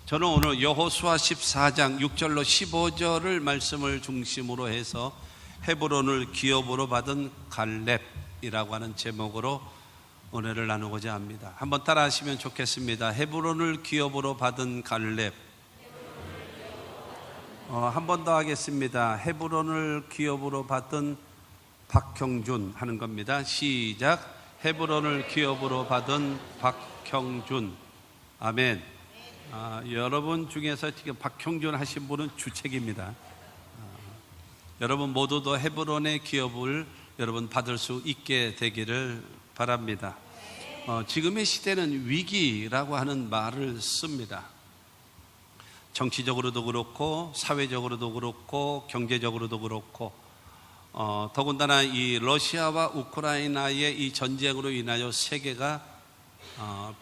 저는 오늘 여호수아 14장 6절로 15절을 말씀을 중심으로 해서 헤브론을 기업으로 받은 갈렙이라고 하는 제목으로 은혜를 나누고자 합니다. 한번 따라 하시면 좋겠습니다. 헤브론을 기업으로 받은 갈렙. 한 번 더 하겠습니다. 헤브론을 기업으로 받은 박형준 하는 겁니다. 시작. 헤브론을 기업으로 받은 박형준. 아멘. 여러분 중에서 지금 박형준 하신 분은 주책입니다. 여러분 모두도 헤브론의 기업을 여러분 받을 수 있게 되기를 바랍니다. 지금의 시대는 위기라고 하는 말을 씁니다. 정치적으로도 그렇고 사회적으로도 그렇고 경제적으로도 그렇고 더군다나 이 러시아와 우크라이나의 이 전쟁으로 인하여 세계가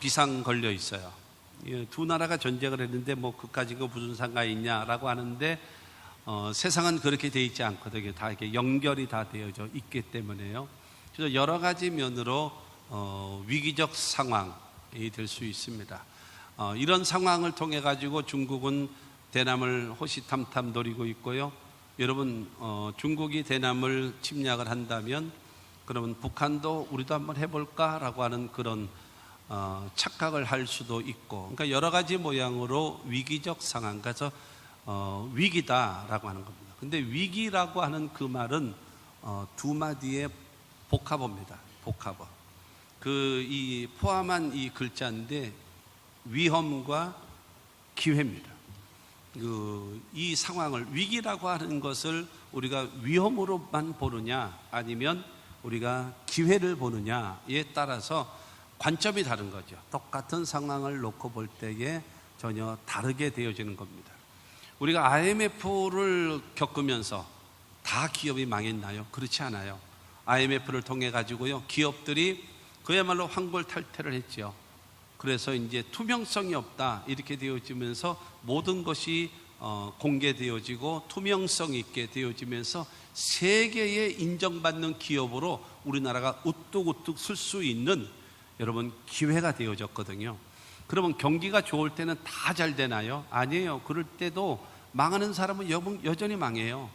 비상 걸려 있어요. 두 나라가 전쟁을 했는데 뭐 그까지가 무슨 상관이 있냐라고 하는데 세상은 그렇게 돼 있지 않거든요. 다 이렇게 연결이 다 되어져 있기 때문에요. 그래서 여러 가지 면으로 위기적 상황이 될 수 있습니다. 이런 상황을 통해 가지고 중국은 대남을 호시탐탐 노리고 있고요. 여러분 중국이 대남을 침략을 한다면 그러면 북한도 우리도 한번 해볼까라고 하는 그런 착각을 할 수도 있고, 그러니까 여러 가지 모양으로 위기적 상황, 그래서 위기다라고 하는 겁니다. 근데 위기라고 하는 그 말은 두 마디의 복합어입니다. 복합어. 이 포함한 이 글자인데 위험과 기회입니다. 이 상황을 위기라고 하는 것을 우리가 위험으로만 보느냐 아니면 우리가 기회를 보느냐에 따라서 관점이 다른 거죠. 똑같은 상황을 놓고 볼 때에 전혀 다르게 되어지는 겁니다. 우리가 IMF를 겪으면서 다 기업이 망했나요? 그렇지 않아요. IMF를 통해 가지고요, 기업들이 그야말로 환골탈태를 했죠. 그래서 이제 투명성이 없다 이렇게 되어지면서 모든 것이 공개되어지고 투명성 있게 되어지면서 세계에 인정받는 기업으로 우리나라가 우뚝우뚝 설 수 있는 여러분 기회가 되어졌거든요. 그러면 경기가 좋을 때는 다 잘 되나요? 아니에요. 그럴 때도 망하는 사람은 여전히 망해요.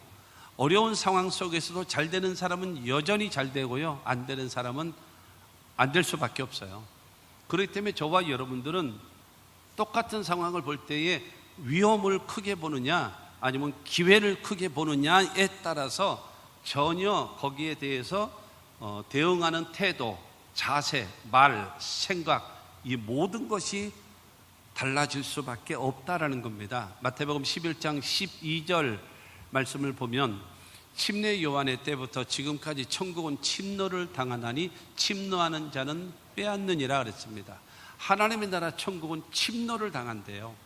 어려운 상황 속에서도 잘 되는 사람은 여전히 잘 되고요, 안 되는 사람은 안 될 수밖에 없어요. 그렇기 때문에 저와 여러분들은 똑같은 상황을 볼 때에 위험을 크게 보느냐 아니면 기회를 크게 보느냐에 따라서 전혀 거기에 대해서 대응하는 태도, 자세, 말, 생각, 이 모든 것이 달라질 수밖에 없다라는 겁니다. 마태복음 11장 12절 말씀을 보면 침례 요한의 때부터 지금까지 천국은 침노를 당하나니 침노하는 자는 빼앗느니라 그랬습니다. 하나님의 나라 천국은 침노를 당한대요.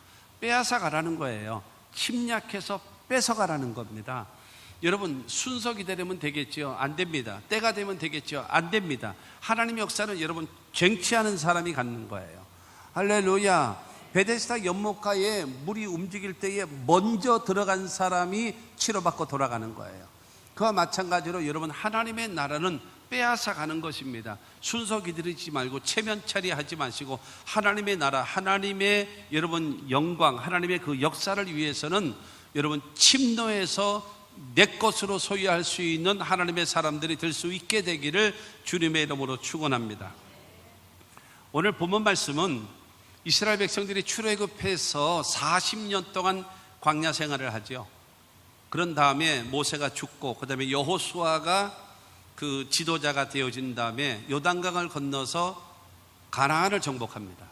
빼앗아 가라는 거예요. 침략해서 뺏어가라는 겁니다. 여러분 순서기 되려면 되겠죠? 안 됩니다. 때가 되면 되겠죠? 안 됩니다. 하나님의 역사는 여러분 쟁취하는 사람이 갖는 거예요. 할렐루야. 베데스다 연못가에 물이 움직일 때에 먼저 들어간 사람이 치료받고 돌아가는 거예요. 그와 마찬가지로 여러분 하나님의 나라는 빼앗아 가는 것입니다. 순서 기다리지 말고 체면차리 하지 마시고 하나님의 나라, 하나님의 여러분 영광, 하나님의 그 역사를 위해서는 여러분 침노해서 내 것으로 소유할 수 있는 하나님의 사람들이 될 수 있게 되기를 주님의 이름으로 축원합니다. 오늘 본문 말씀은 이스라엘 백성들이 출애굽해서 40년 동안 광야 생활을 하죠. 그런 다음에 모세가 죽고 그 다음에 여호수아가 그 지도자가 되어진 다음에 요단강을 건너서 가나안을 정복합니다.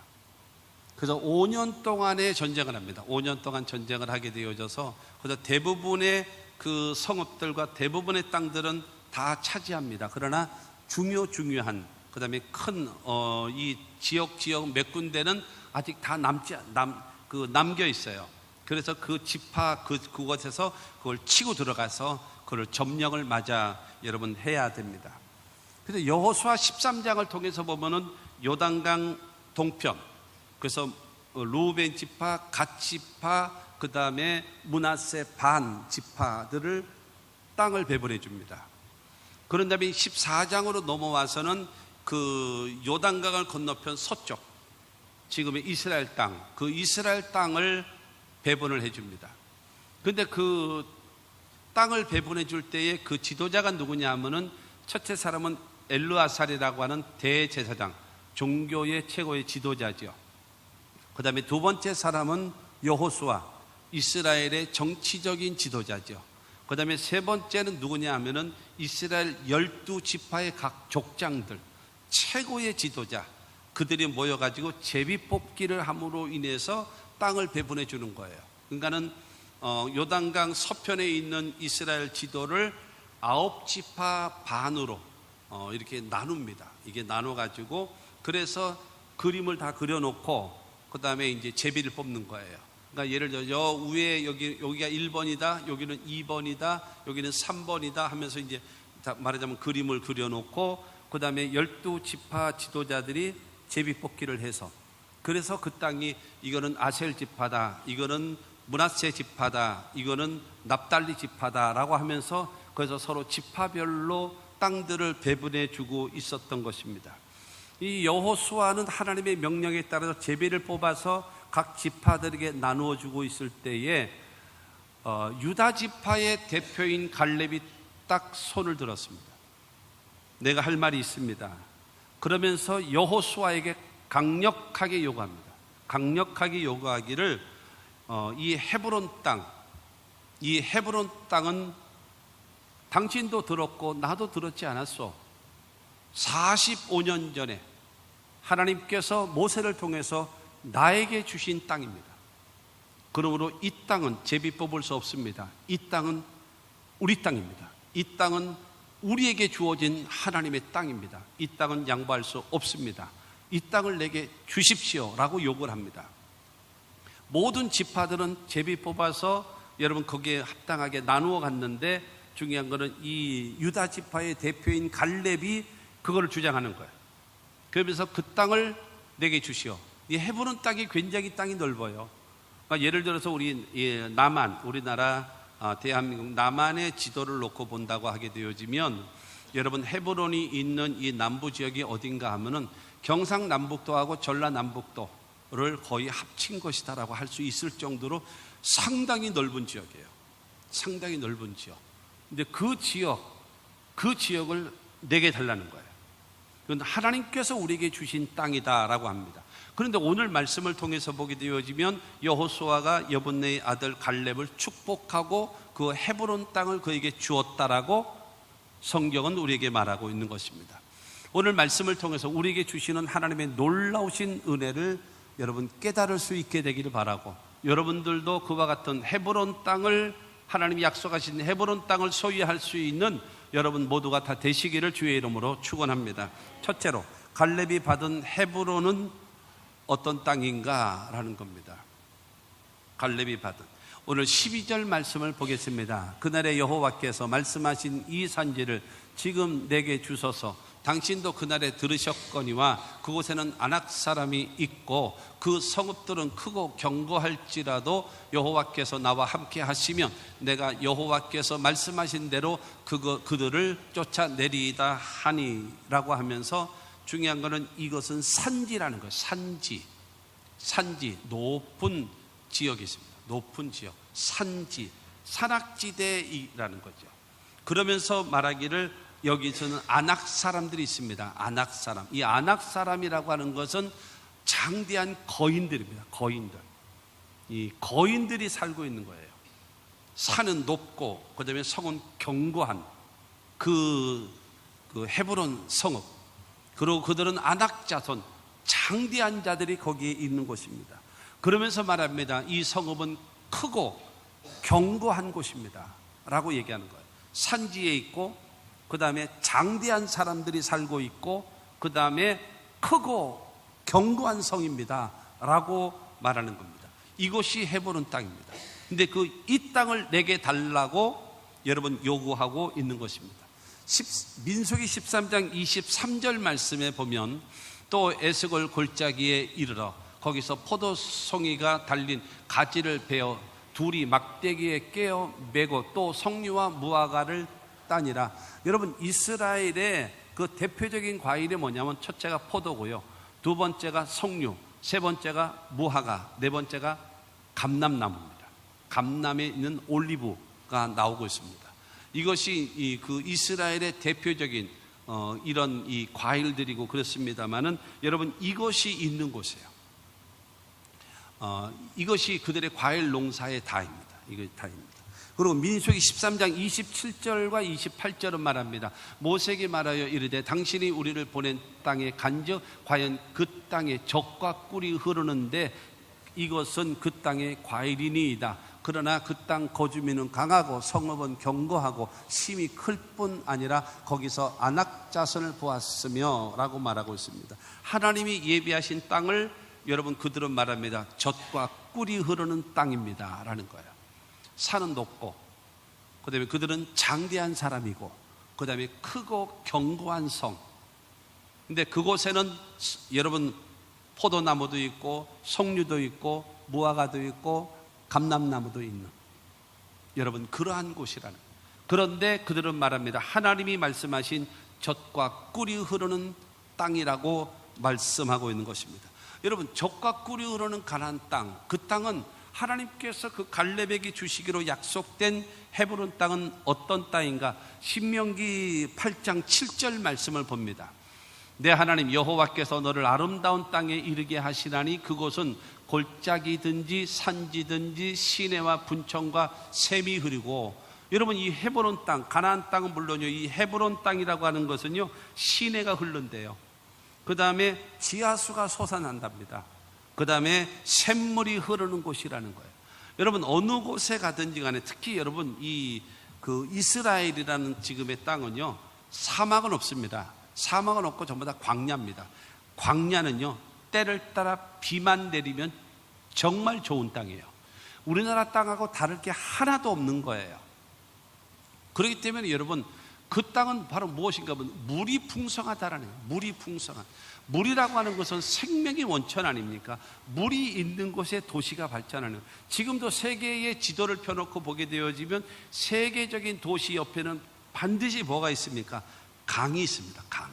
그래서 5년 동안의 전쟁을 합니다. 5년 동안 전쟁을 하게 되어져서 그래서 대부분의 그 성읍들과 대부분의 땅들은 다 차지합니다. 그러나 중요한 그 다음에 큰 이 지역 몇 군데는 아직 다 남겨 있어요. 그래서 그 지파 그곳에서 그걸 치고 들어가서 그걸 점령을 여러분 해야 됩니다. 그래서 여호수아 13장을 통해서 보면은 요단강 동편, 그래서 루벤 지파, 갓 지파, 그 다음에 므낫세 반 지파들을 땅을 배분해 줍니다. 그런 다음에 14장으로 넘어와서는 그 요단강을 건너편 서쪽, 지금의 이스라엘 땅, 그 이스라엘 땅을 배분을 해줍니다. 근데 그 땅을 배분해 줄 때에 그 지도자가 누구냐 하면은 첫째 사람은 엘르아살이라고 하는 대제사장, 종교의 최고의 지도자죠. 그 다음에 두 번째 사람은 여호수아, 이스라엘의 정치적인 지도자죠. 그 다음에 세 번째는 누구냐 하면은 이스라엘 12지파의 각 족장들, 최고의 지도자, 그들이 모여가지고 제비뽑기를 함으로 인해서 땅을 배분해 주는 거예요. 그러니까는 요단강 서편에 있는 이스라엘 지도를 9지파 반으로 이렇게 나눕니다. 이게 나눠가지고 그래서 그림을 다 그려놓고 그 다음에 이제 제비를 뽑는 거예요. 그러니까 예를 들어 여 위에 여기가 1번이다, 여기는 2번이다, 여기는 3번이다 하면서 이제 말하자면 그림을 그려놓고 그 다음에 12지파 지도자들이 제비 뽑기를 해서 그래서 그 땅이 이거는 아셀 지파다, 이거는 므낫세 지파다, 이거는 납달리 지파다라고 하면서 그래서 서로 지파별로 땅들을 배분해 주고 있었던 것입니다. 이 여호수아는 하나님의 명령에 따라서 제비를 뽑아서 각 지파들에게 나누어 주고 있을 때에 유다 지파의 대표인 갈렙이 딱 손을 들었습니다. 내가 할 말이 있습니다. 그러면서 여호수아에게 강력하게 요구합니다. 강력하게 요구하기를 이 헤브론 땅은 당신도 들었고 나도 들었지 않았소. 45년 전에 하나님께서 모세를 통해서 나에게 주신 땅입니다. 그러므로 이 땅은 제비 뽑을 수 없습니다. 이 땅은 우리 땅입니다. 이 땅은 우리에게 주어진 하나님의 땅입니다. 이 땅은 양보할 수 없습니다. 이 땅을 내게 주십시오 라고 요구를 합니다. 모든 지파들은 제비 뽑아서 여러분 거기에 합당하게 나누어 갔는데 중요한 것은 이 유다 지파의 대표인 갈렙이 그걸 주장하는 거예요. 그러면서 그 땅을 내게 주시오. 이 헤브론 땅이 굉장히 땅이 넓어요. 그러니까 예를 들어서 우리나라 대한민국 남한의 지도를 놓고 본다고 하게 되어지면 여러분 헤브론이 있는 이 남부 지역이 어딘가 하면은 경상남북도하고 전라남북도를 거의 합친 것이다라고 할 수 있을 정도로 상당히 넓은 지역이에요. 상당히 넓은 지역. 근데 그 지역을 내게 달라는 거예요. 그건 하나님께서 우리에게 주신 땅이다라고 합니다. 그런데 오늘 말씀을 통해서 보게 되어지면 여호수아가 여분네의 아들 갈렙을 축복하고 그 헤브론 땅을 그에게 주었다라고 성경은 우리에게 말하고 있는 것입니다. 오늘 말씀을 통해서 우리에게 주시는 하나님의 놀라우신 은혜를 여러분 깨달을 수 있게 되기를 바라고, 여러분들도 그와 같은 헤브론 땅을, 하나님이 약속하신 헤브론 땅을 소유할 수 있는 여러분 모두가 다 되시기를 주의 이름으로 축원합니다. 첫째로 갈렙이 받은 헤브론은 어떤 땅인가 라는 겁니다. 갈렙이 받은, 오늘 12절 말씀을 보겠습니다. 그날에 여호와께서 말씀하신 이 산지를 지금 내게 주소서. 당신도 그날에 들으셨거니와 그곳에는 아낙 사람이 있고 그 성읍들은 크고 견고할지라도 여호와께서 나와 함께 하시면 내가 여호와께서 말씀하신 대로 그들을 쫓아내리이다 하니라고 하면서, 중요한 것은 이것은 산지라는 거예요. 산지, 높은 지역이 있습니다. 높은 지역, 산지, 산악지대이라는 거죠. 그러면서 말하기를 여기서는 아낙 사람들이 있습니다. 아낙 사람. 이 아낙 사람이라고 하는 것은 장대한 거인들입니다. 거인들. 이 거인들이 살고 있는 거예요. 산은 높고 그다음에 성은 견고한 그 헤브론 성읍. 그리고 그들은 아낙 자손, 장대한 자들이 거기에 있는 곳입니다. 그러면서 말합니다. 이 성읍은 크고 견고한 곳입니다 라고 얘기하는 거예요. 산지에 있고 그 다음에 장대한 사람들이 살고 있고 그 다음에 크고 견고한 성입니다 라고 말하는 겁니다. 이곳이 헤브론 땅입니다. 근데 이 땅을 내게 달라고 여러분 요구하고 있는 것입니다. 민수기 13장 23절 말씀에 보면 또 에스골 골짜기에 이르러 거기서 포도송이가 달린 가지를 베어 둘이 막대기에 깨어 메고 또 석류와 무화과를 따니라. 여러분 이스라엘의 그 대표적인 과일이 뭐냐면 첫째가 포도고요, 두 번째가 석류, 세 번째가 무화과, 네 번째가 감람나무입니다. 감람에 있는 올리브가 나오고 있습니다. 이것이 그 이스라엘의 대표적인 이런 이 과일들이고 그렇습니다만은 여러분, 이것이 있는 곳이에요. 이것이 그들의 과일 농사의 다입니다. 이거 다입니다. 그리고 민수기 13장 27절과 28절은 말합니다. 모세에게 말하여 이르되 당신이 우리를 보낸 땅에 간즉 과연 그 땅에 젖과 꿀이 흐르는데 이것은 그 땅의 과일이니이다. 그러나 그 땅 거주민은 강하고 성읍은 견고하고 심이 클 뿐 아니라 거기서 아낙 자손을 보았으며 라고 말하고 있습니다. 하나님이 예비하신 땅을 여러분, 그들은 말합니다. 젖과 꿀이 흐르는 땅입니다 라는 거예요. 산은 높고, 그 다음에 그들은 장대한 사람이고, 그 다음에 크고 견고한 성. 근데 그곳에는 여러분, 포도나무도 있고 석류도 있고 무화과도 있고 감람나무도 있는, 여러분, 그러한 곳이라는. 그런데 그들은 말합니다. 하나님이 말씀하신 젖과 꿀이 흐르는 땅이라고 말씀하고 있는 것입니다. 여러분, 젖과 꿀이 흐르는 가나안 땅, 그 땅은 하나님께서 그 갈렙에게 주시기로 약속된 헤브론 땅은 어떤 땅인가? 신명기 8장 7절 말씀을 봅니다. 내 하나님 여호와께서 너를 아름다운 땅에 이르게 하시나니 그곳은 골짜기든지 산지든지 시내와 분청과 샘이 흐르고, 여러분, 이 헤브론 땅, 가나안 땅은 물론요, 이 헤브론 땅이라고 하는 것은요, 시내가 흐른대요. 그 다음에 지하수가 솟아난답니다. 그 다음에 샘물이 흐르는 곳이라는 거예요. 여러분, 어느 곳에 가든지 간에, 특히 여러분, 그 이스라엘이라는 지금의 땅은요, 사막은 없습니다. 사막은 없고 전부 다 광야입니다. 광야는요, 때를 따라 비만 내리면 정말 좋은 땅이에요. 우리나라 땅하고 다를 게 하나도 없는 거예요. 그렇기 때문에 여러분, 그 땅은 바로 무엇인가 하면 물이 풍성하다라는 거예요. 물이 풍성한. 물이라고 하는 것은 생명의 원천 아닙니까? 물이 있는 곳에 도시가 발전하는 거예요. 지금도 세계의 지도를 펴놓고 보게 되어지면 세계적인 도시 옆에는 반드시 뭐가 있습니까? 강이 있습니다. 강.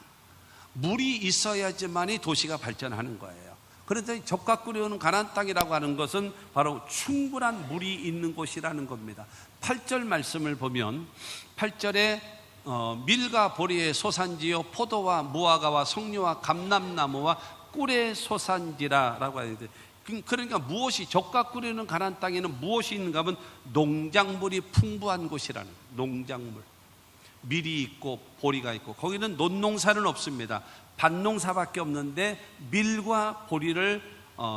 물이 있어야지만이 도시가 발전하는 거예요. 그런데 젖과 꿀이 흐르는 가나안 땅이라고 하는 것은 바로 충분한 물이 있는 곳이라는 겁니다. 8절 말씀을 보면 8절에 밀과 보리의 소산지요 포도와 무화과와 석류와 감람나무와 꿀의 소산지라라고 하는데, 그러니까 무엇이, 젖과 꿀이 흐르는 가나안 땅에는 무엇이 있는가 하면 농작물이 풍부한 곳이라는, 농작물. 밀이 있고 보리가 있고, 거기는 논농사는 없습니다. 밭농사밖에 없는데 밀과 보리를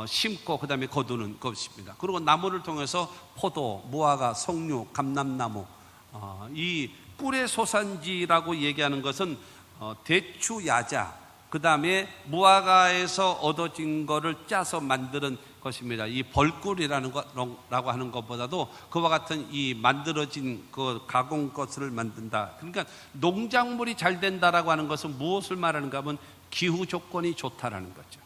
심고 그 다음에 거두는 것입니다. 그리고 나무를 통해서 포도, 무화과, 석류, 감람나무, 이 꿀의 소산지라고 얘기하는 것은 대추, 야자, 그 다음에 무화과에서 얻어진 거를 짜서 만드는 것입니다. 이 벌꿀이라는 거라고 하는 것보다도 그와 같은 이 만들어진 그 가공 것을 만든다. 그러니까 농작물이 잘 된다라고 하는 것은 무엇을 말하는가 하면 기후 조건이 좋다라는 거죠.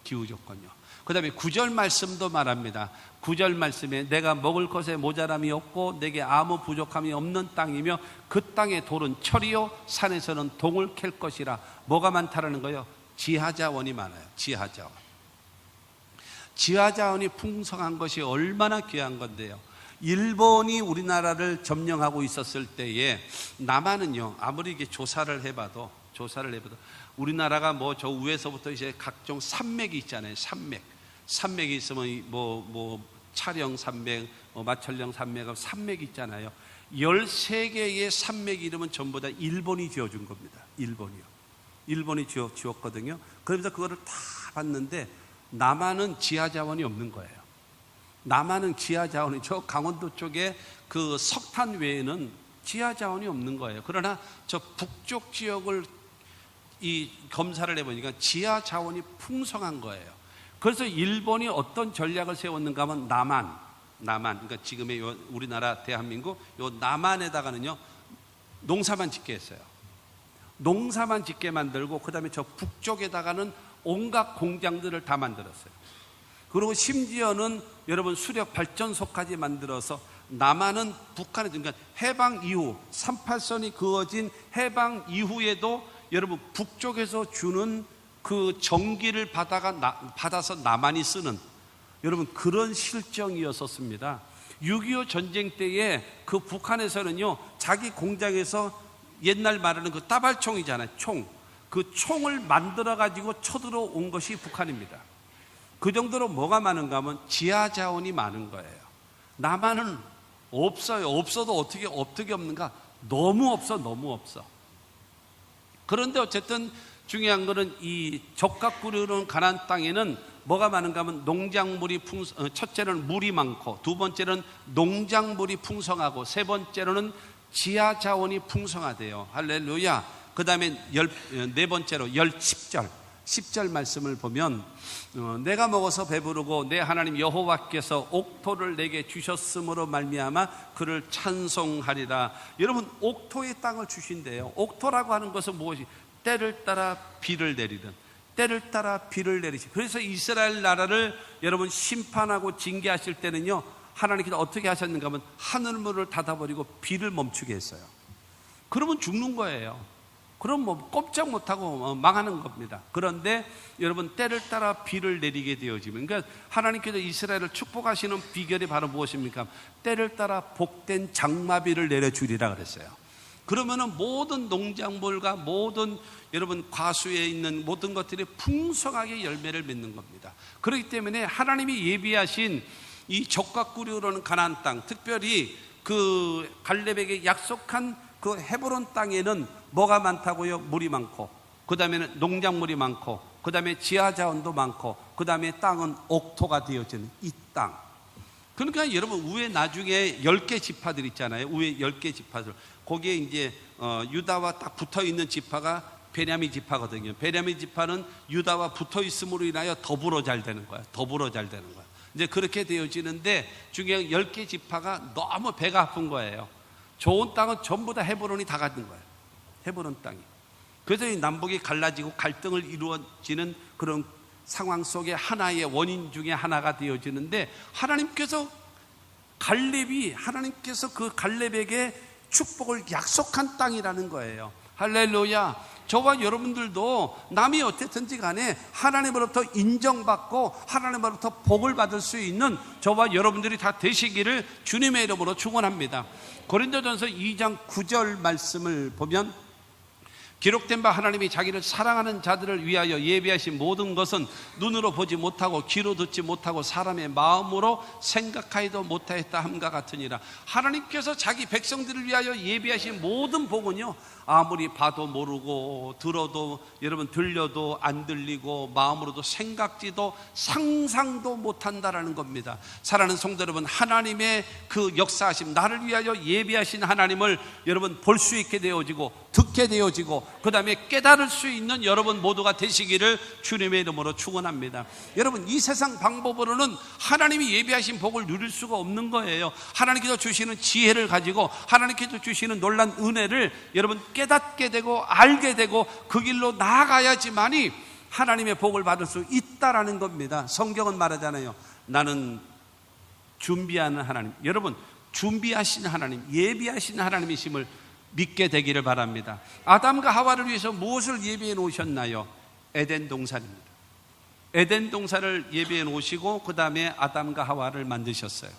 기후 조건요. 그 다음에 9절 말씀도 말합니다. 9절 말씀에 내가 먹을 것에 모자람이 없고 내게 아무 부족함이 없는 땅이며 그 땅의 돌은 철이요 산에서는 동을 캘 것이라. 뭐가 많다라는 거예요? 지하자원이 많아요. 지하자원. 지하자원이 풍성한 것이 얼마나 귀한 건데요. 일본이 우리나라를 점령하고 있었을 때에 남한은요, 아무리 이게 조사를 해봐도 우리나라가 뭐 저 위에서부터 이제 각종 산맥이 있잖아요. 산맥이 있으면 뭐 촬영 산맥, 마천령 산맥이 있잖아요. 13개의 산맥 이름은 전부 다 일본이 지어준 겁니다. 일본이 지었거든요. 그러면서 그거를 다 봤는데 남한은 지하자원이 없는 거예요. 남한은 지하자원이, 저 강원도 쪽에 그 석탄 외에는 지하자원이 없는 거예요. 그러나 저 북쪽 지역을 이 검사를 해보니까 지하자원이 풍성한 거예요. 그래서 일본이 어떤 전략을 세웠는가 하면 남한, 그러니까 지금의 우리나라 대한민국 요 남한에다가는요 농사만 짓게 했어요. 농사만 짓게 만들고 그 다음에 저 북쪽에다가는 온갖 공장들을 다 만들었어요. 그리고 심지어는 여러분 수력 발전소까지 만들어서 남한은 북한에, 그러니까 해방 이후 38선이 그어진 해방 이후에도 여러분 북쪽에서 주는 그 전기를 받아서 나만이 쓰는 여러분 그런 실정이었었습니다. 6.25 전쟁 때에 그 북한에서는요 자기 공장에서 옛날 말하는 그 따발총이잖아요. 총. 그 총을 만들어 가지고 쳐들어온 것이 북한입니다. 그 정도로 뭐가 많은가 하면 지하 자원이 많은 거예요. 남한은 없어요. 없어도 어떻게 없는가? 너무 없어. 그런데 어쨌든 중요한 거는 이 적각 굴르는 가나안 땅에는 뭐가 많은가 하면 농작물이 첫째는 물이 많고, 두 번째는 농작물이 풍성하고, 세 번째로는 지하 자원이 풍성하대요. 할렐루야. 그 다음에 네 번째로 10절 말씀을 보면 내가 먹어서 배부르고 내 하나님 여호와께서 옥토를 내게 주셨으므로 말미암아 그를 찬송하리라. 여러분 옥토의 땅을 주신대요. 옥토라고 하는 것은 무엇이? 때를 따라 비를 내리든 때를 따라 비를 내리시. 그래서 이스라엘 나라를 여러분 심판하고 징계하실 때는요 하나님께서 어떻게 하셨는가 하면 하늘문을 닫아버리고 비를 멈추게 했어요. 그러면 죽는 거예요. 그럼 뭐 꼼짝 못하고 망하는 겁니다. 그런데 여러분 때를 따라 비를 내리게 되어지면, 그러니까 하나님께서 이스라엘을 축복하시는 비결이 바로 무엇입니까? 때를 따라 복된 장마비를 내려주리라 그랬어요. 그러면은 모든 농작물과 모든 여러분 과수에 있는 모든 것들이 풍성하게 열매를 맺는 겁니다. 그렇기 때문에 하나님이 예비하신 이 적과 꿀이 흐르는 가나안 땅, 특별히 그 갈렙에게 약속한 그 헤브론 땅에는 뭐가 많다고요? 물이 많고, 그 다음에는 농작물이 많고, 그 다음에 지하자원도 많고, 그 다음에 땅은 옥토가 되어지는 이 땅. 그러니까 여러분 위에 나중에 10개 지파들 있잖아요. 위에 10개 지파들. 거기에 이제 유다와 딱 붙어있는 지파가 베냐민 지파거든요. 베냐민 지파는 유다와 붙어있음으로 인하여 더불어 잘 되는 거야. 이제 그렇게 되어지는데 중요한 10개 지파가 너무 배가 아픈 거예요. 좋은 땅은 전부 다 헤브론이 다 갖는 거예요. 헤브론 땅이. 그래서 이 남북이 갈라지고 갈등을 이루어지는 그런 상황 속에 하나의 원인 중에 하나가 되어지는데, 하나님께서 그 갈렙에게 축복을 약속한 땅이라는 거예요. 할렐루야. 저와 여러분들도 남이 어땠든지 간에 하나님으로부터 인정받고 하나님으로부터 복을 받을 수 있는 저와 여러분들이 다 되시기를 주님의 이름으로 축원합니다. 고린도전서 2장 9절 말씀을 보면 기록된 바 하나님이 자기를 사랑하는 자들을 위하여 예비하신 모든 것은 눈으로 보지 못하고 귀로 듣지 못하고 사람의 마음으로 생각하지도 못하였다 함과 같으니라. 하나님께서 자기 백성들을 위하여 예비하신 모든 복은요 아무리 봐도 모르고 들어도 여러분 들려도 안 들리고 마음으로도 생각지도 상상도 못한다라는 겁니다. 사랑하는 성도 여러분, 하나님의 그 역사하심, 나를 위하여 예비하신 하나님을 여러분 볼 수 있게 되어지고 듣게 되어지고 그 다음에 깨달을 수 있는 여러분 모두가 되시기를 주님의 이름으로 축원합니다. 여러분 이 세상 방법으로는 하나님이 예비하신 복을 누릴 수가 없는 거예요. 하나님께서 주시는 지혜를 가지고 하나님께서 주시는 놀란 은혜를 여러분 깨닫게 되고 알게 되고 그 길로 나아가야지만이 하나님의 복을 받을 수 있다라는 겁니다. 성경은 말하잖아요. 나는 준비하는 하나님, 여러분 준비하신 하나님, 예비하신 하나님이심을 믿게 되기를 바랍니다. 아담과 하와를 위해서 무엇을 예비해 놓으셨나요? 에덴 동산입니다. 에덴 동산을 예비해 놓으시고 그 다음에 아담과 하와를 만드셨어요.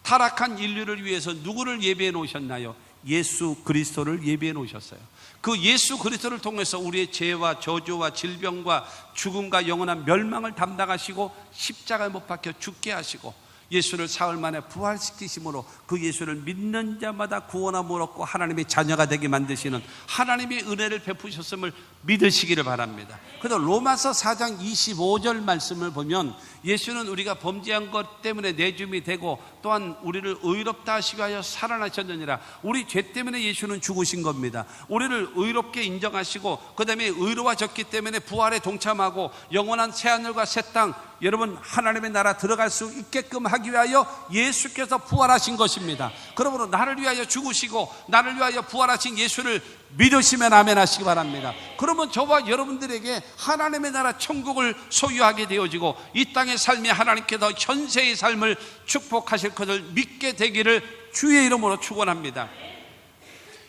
타락한 인류를 위해서 누구를 예비해 놓으셨나요? 예수 그리스도를 예비해 놓으셨어요. 그 예수 그리스도를 통해서 우리의 죄와 저주와 질병과 죽음과 영원한 멸망을 담당하시고 십자가에 못 박혀 죽게 하시고 예수를 사흘 만에 부활시키심으로 그 예수를 믿는 자마다 구원함을 얻고 하나님의 자녀가 되게 만드시는 하나님의 은혜를 베푸셨음을 믿으시기를 바랍니다. 그래서 로마서 4장 25절 말씀을 보면 예수는 우리가 범죄한 것 때문에 내줌이 되고 또한 우리를 의롭다 하시기 위하여 살아나셨느니라. 우리 죄 때문에 예수는 죽으신 겁니다. 우리를 의롭게 인정하시고 그 다음에 의로워졌기 때문에 부활에 동참하고 영원한 새하늘과 새 땅, 여러분 하나님의 나라 들어갈 수 있게끔 하기 위하여 예수께서 부활하신 것입니다. 그러므로 나를 위하여 죽으시고 나를 위하여 부활하신 예수를 믿으시면 아멘 하시기 바랍니다. 그러면 저와 여러분들에게 하나님의 나라 천국을 소유하게 되어지고 이 땅의 삶이 하나님께서 현세의 삶을 축복하실 것을 믿게 되기를 주의 이름으로 축원합니다.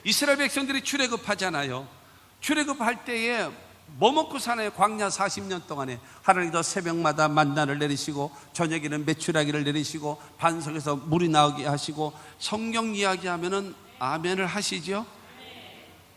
이스라엘 백성들이 출애굽하잖아요. 출애굽할 때에 뭐 먹고 사나요? 광야 40년 동안에 하나님도 새벽마다 만나를 내리시고 저녁에는 메추라기를 내리시고 반석에서 물이 나오게 하시고 성경 이야기하면은 아멘을 하시죠?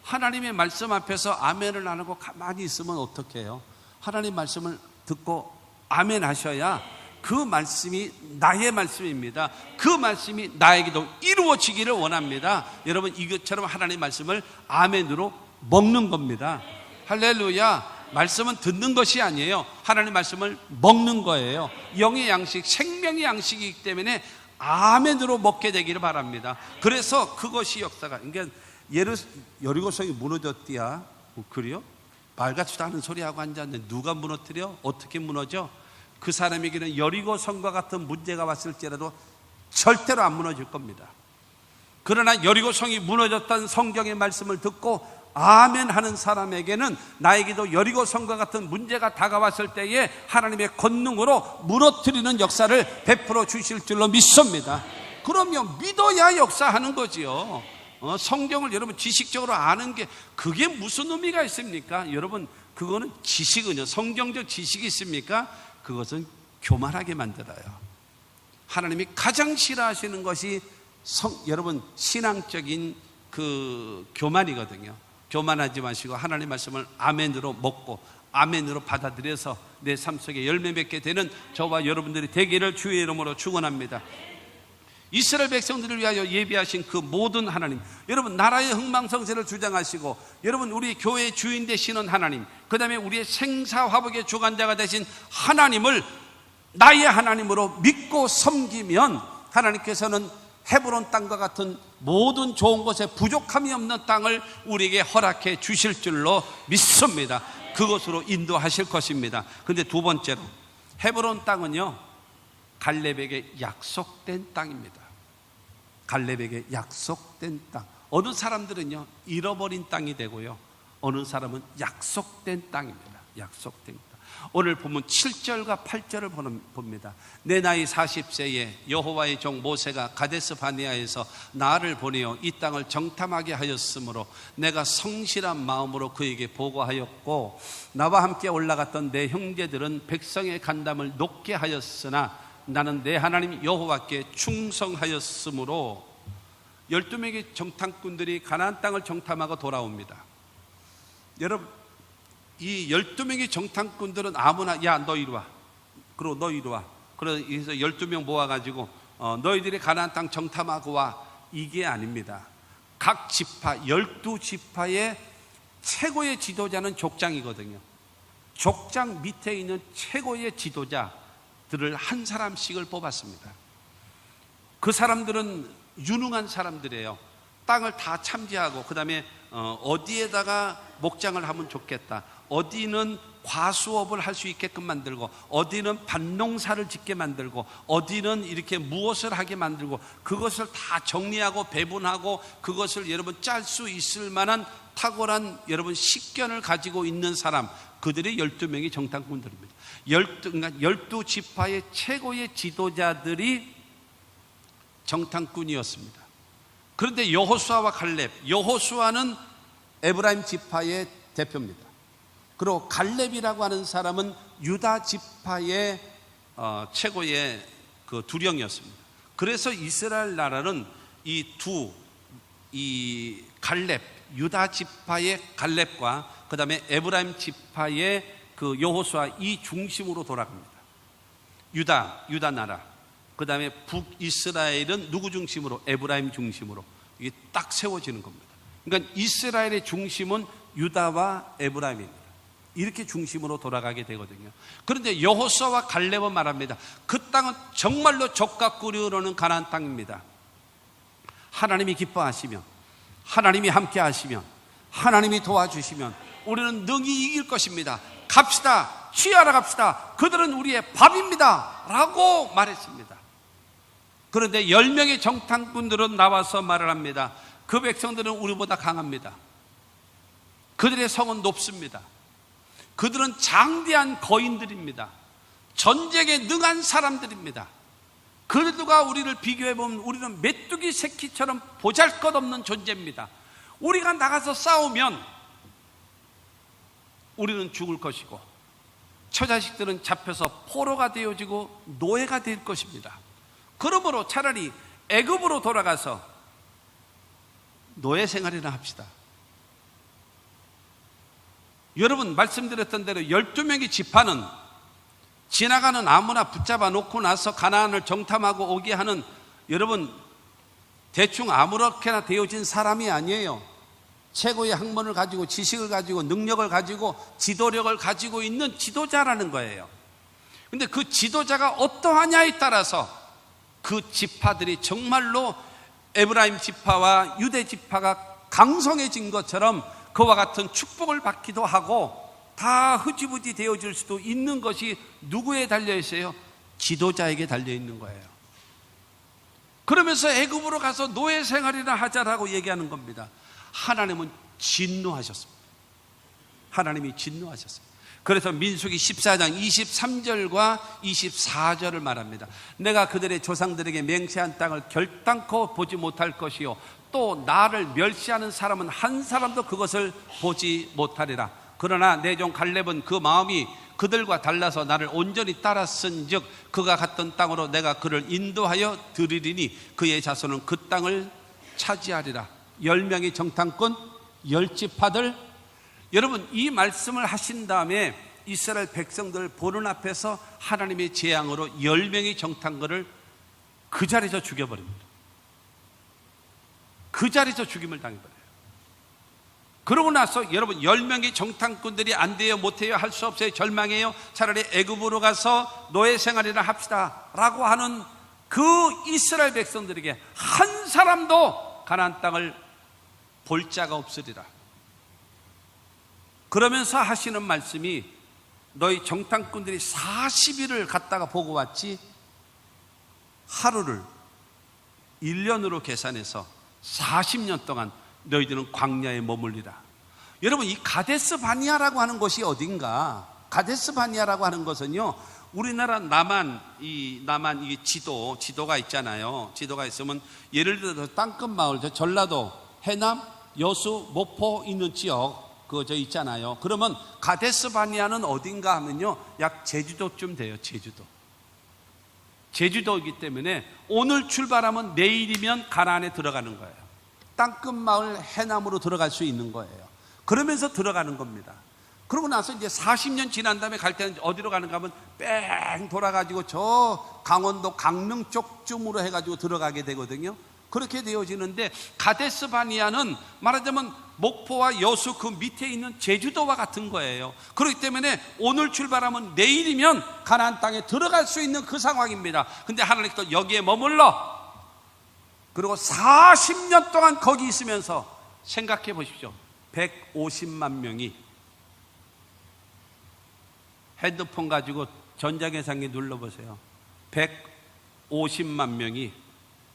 하나님의 말씀 앞에서 아멘을 안 하고 가만히 있으면 어떡해요? 하나님 말씀을 듣고 아멘 하셔야 그 말씀이 나의 말씀입니다. 그 말씀이 나에게도 이루어지기를 원합니다. 여러분, 이것처럼 하나님의 말씀을 아멘으로 먹는 겁니다. 할렐루야. 말씀은 듣는 것이 아니에요. 하나님 말씀을 먹는 거예요. 영의 양식, 생명의 양식이기 때문에 아멘으로 먹게 되기를 바랍니다. 그래서 그것이 역사가, 그러니까 여리고성이 무너졌디야. 그래요? 말 같지도 않은 소리하고 앉았는데 누가 무너뜨려? 어떻게 무너져? 그 사람에게는 여리고성과 같은 문제가 왔을지라도 절대로 안 무너질 겁니다. 그러나 여리고성이 무너졌다는 성경의 말씀을 듣고 아멘 하는 사람에게는 나에게도 여리고성과 같은 문제가 다가왔을 때에 하나님의 권능으로 무너뜨리는 역사를 베풀어 주실 줄로 믿습니다. 그러면 믿어야 역사하는 거지요. 성경을 여러분 지식적으로 아는 게 그게 무슨 의미가 있습니까? 여러분, 그거는 지식은요, 성경적 지식이 있습니까? 그것은 교만하게 만들어요. 하나님이 가장 싫어하시는 것이 여러분 신앙적인 그 교만이거든요. 교만하지 마시고 하나님 말씀을 아멘으로 먹고 아멘으로 받아들여서 내 삶 속에 열매 맺게 되는 저와 여러분들이 되기를 주의 이름으로 축원합니다. 이스라엘 백성들을 위하여 예비하신 그 모든 하나님, 여러분 나라의 흥망성쇠를 주장하시고 여러분 우리 교회의 주인 되시는 하나님, 그 다음에 우리의 생사화복의 주관자가 되신 하나님을 나의 하나님으로 믿고 섬기면 하나님께서는 헤브론 땅과 같은 모든 좋은 곳에 부족함이 없는 땅을 우리에게 허락해 주실 줄로 믿습니다. 그것으로 인도하실 것입니다. 그런데 두 번째로, 헤브론 땅은요 갈렙에게 약속된 땅입니다. 갈렙에게 약속된 땅. 어느 사람들은요 잃어버린 땅이 되고요, 어느 사람은 약속된 땅입니다. 약속된 땅. 오늘 보면 7절과 8절을 봅니다. 내 나이 40세에 여호와의 종 모세가 가데스 바네아에서 나를 보내어 이 땅을 정탐하게 하였으므로 내가 성실한 마음으로 그에게 보고하였고, 나와 함께 올라갔던 내 형제들은 백성의 간담을 높게 하였으나 나는 내 하나님 여호와께 충성하였으므로 12명의 정탐꾼들이 가나안 땅을 정탐하고 돌아옵니다. 여러분, 이 12명의 정탐꾼들은 아무나 야 너 이리 와, 그리고 너 이리 와, 그래서 12명 모아가지고 너희들이 가나안 땅 정탐하고 와, 이게 아닙니다. 각 지파 12지파의 최고의 지도자는 족장이거든요. 족장 밑에 있는 최고의 지도자들을 한 사람씩을 뽑았습니다. 그 사람들은 유능한 사람들이에요. 땅을 다 참지하고 그 다음에 어디에다가 목장을 하면 좋겠다, 어디는 과수업을 할 수 있게끔 만들고, 어디는 밭농사를 짓게 만들고, 어디는 이렇게 무엇을 하게 만들고, 그것을 다 정리하고 배분하고 그것을 여러분 짤 수 있을 만한 탁월한 여러분 식견을 가지고 있는 사람, 그들이 12명의 정탐꾼들입니다. 12지파의 최고의 지도자들이 정탐꾼이었습니다. 그런데 여호수아와 갈렙, 여호수아는 에브라임 지파의 대표입니다. 그리고 갈렙이라고 하는 사람은 유다 지파의 최고의 그 두령이었습니다. 그래서 이스라엘 나라는 이 갈렙, 유다 지파의 갈렙과 그 다음에 에브라임 지파의 그 여호수아, 이 중심으로 돌아갑니다. 유다 나라, 그 다음에 북이스라엘은 누구 중심으로? 에브라임 중심으로 이게 딱 세워지는 겁니다. 그러니까 이스라엘의 중심은 유다와 에브라임입니다. 이렇게 중심으로 돌아가게 되거든요. 그런데 여호수아와 갈렙은 말합니다. 그 땅은 정말로 젖과 꿀이 흐르는 가나안 땅입니다. 하나님이 기뻐하시면, 하나님이 함께 하시면, 하나님이 도와주시면 우리는 능히 이길 것입니다. 갑시다, 취하러 갑시다, 그들은 우리의 밥입니다 라고 말했습니다. 그런데 10명의 정탐꾼들은 나와서 말을 합니다. 그 백성들은 우리보다 강합니다. 그들의 성은 높습니다. 그들은 장대한 거인들입니다. 전쟁에 능한 사람들입니다. 그들과 우리를 비교해보면 우리는 메뚜기 새끼처럼 보잘것없는 존재입니다. 우리가 나가서 싸우면 우리는 죽을 것이고 처자식들은 잡혀서 포로가 되어지고 노예가 될 것입니다. 그러므로 차라리 애굽으로 돌아가서 노예 생활이나 합시다. 여러분, 말씀드렸던 대로 12명의 지파는 지나가는 아무나 붙잡아 놓고 나서 가나안을 정탐하고 오게 하는, 여러분, 대충 아무렇게나 되어진 사람이 아니에요. 최고의 학문을 가지고, 지식을 가지고, 능력을 가지고, 지도력을 가지고 있는 지도자라는 거예요. 근데 그 지도자가 어떠하냐에 따라서 그 지파들이 정말로 에브라임 지파와 유대 지파가 강성해진 것처럼 그와 같은 축복을 받기도 하고 다 흐지부지 되어질 수도 있는 것이 누구에 달려있어요? 지도자에게 달려있는 거예요. 그러면서 애굽으로 가서 노예 생활이나 하자라고 얘기하는 겁니다. 하나님은 진노하셨습니다. 하나님이 진노하셨어요. 그래서 민수기 14장 23절과 24절을 말합니다. 내가 그들의 조상들에게 맹세한 땅을 결단코 보지 못할 것이요 또 나를 멸시하는 사람은 한 사람도 그것을 보지 못하리라. 그러나 내 종 갈렙은 그 마음이 그들과 달라서 나를 온전히 따랐은즉 그가 갔던 땅으로 내가 그를 인도하여 드리리니 그의 자손은 그 땅을 차지하리라. 10명의 정탐꾼, 10지파들. 여러분, 이 말씀을 하신 다음에 이스라엘 백성들 보는 앞에서 하나님의 재앙으로 10명의 정탐꾼을 그 자리에서 죽여버립니다. 그 자리에서 죽임을 당해버려요. 그러고 나서 여러분, 10명의 정탐꾼들이 안 돼요, 못해요, 할 수 없어요, 절망해요, 차라리 애굽으로 가서 노예 생활이나 합시다 라고 하는 그 이스라엘 백성들에게 한 사람도 가나안 땅을 볼 자가 없으리라. 그러면서 하시는 말씀이 너희 정탐꾼들이 40일을 갔다가 보고 왔지 하루를 1년으로 계산해서 40년 동안 너희들은 광야에 머물리라. 여러분, 이 가데스 바니아라고 하는 곳이 어딘가? 가데스 바니아라고 하는 것은요, 우리나라 남한 이 지도가 있잖아요. 지도가 있으면 예를 들어서 땅끝 마을, 저 전라도, 해남, 여수, 모포 있는 지역 그거 저 있잖아요. 그러면 가데스 바니아는 어딘가 하면요, 약 제주도쯤 돼요. 제주도이기 때문에 오늘 출발하면 내일이면 가나안에 들어가는 거예요. 땅끝 마을 해남으로 들어갈 수 있는 거예요. 그러면서 들어가는 겁니다. 그러고 나서 이제 40년 지난 다음에 갈 때는 어디로 가는가 하면 뺑 돌아가지고 저 강원도 강릉 쪽쯤으로 해가지고 들어가게 되거든요. 그렇게 되어지는데 가데스 바니아는 말하자면 목포와 여수 그 밑에 있는 제주도와 같은 거예요. 그렇기 때문에 오늘 출발하면 내일이면 가나안 땅에 들어갈 수 있는 그 상황입니다. 근데 하나님께서 여기에 머물러 그리고 40년 동안 거기 있으면서 생각해 보십시오. 150만 명이 핸드폰 가지고 전자계산기 눌러보세요. 150만 명이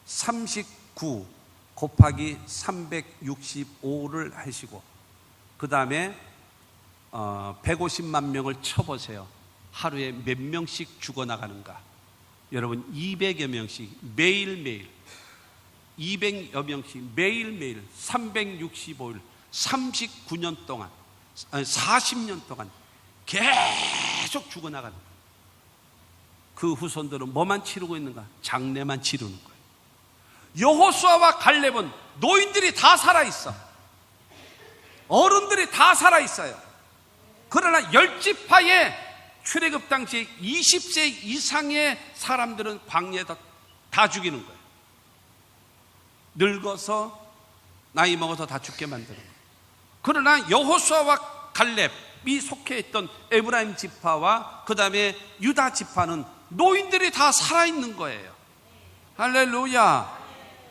39 곱하기 365를 하시고 그 다음에 150만 명을 쳐보세요. 하루에 몇 명씩 죽어나가는가? 여러분, 200여 명씩 매일매일 200여 명씩 매일매일 365일 39년 동안 40년 동안 계속 죽어나가는 거예요. 그 후손들은 뭐만 치르고 있는가? 장례만 치르는 거예요. 여호수아와 갈렙은 노인들이 다 살아있어. 어른들이 다 살아있어요. 그러나 10지파의 출애굽 당시 20세 이상의 사람들은 광야에다 다 죽이는 거예요. 늙어서 나이 먹어서 다 죽게 만드는 거예요. 그러나 여호수아와 갈렙이 속해 있던 에브라임 지파와 그 다음에 유다 지파는 노인들이 다 살아있는 거예요. 할렐루야.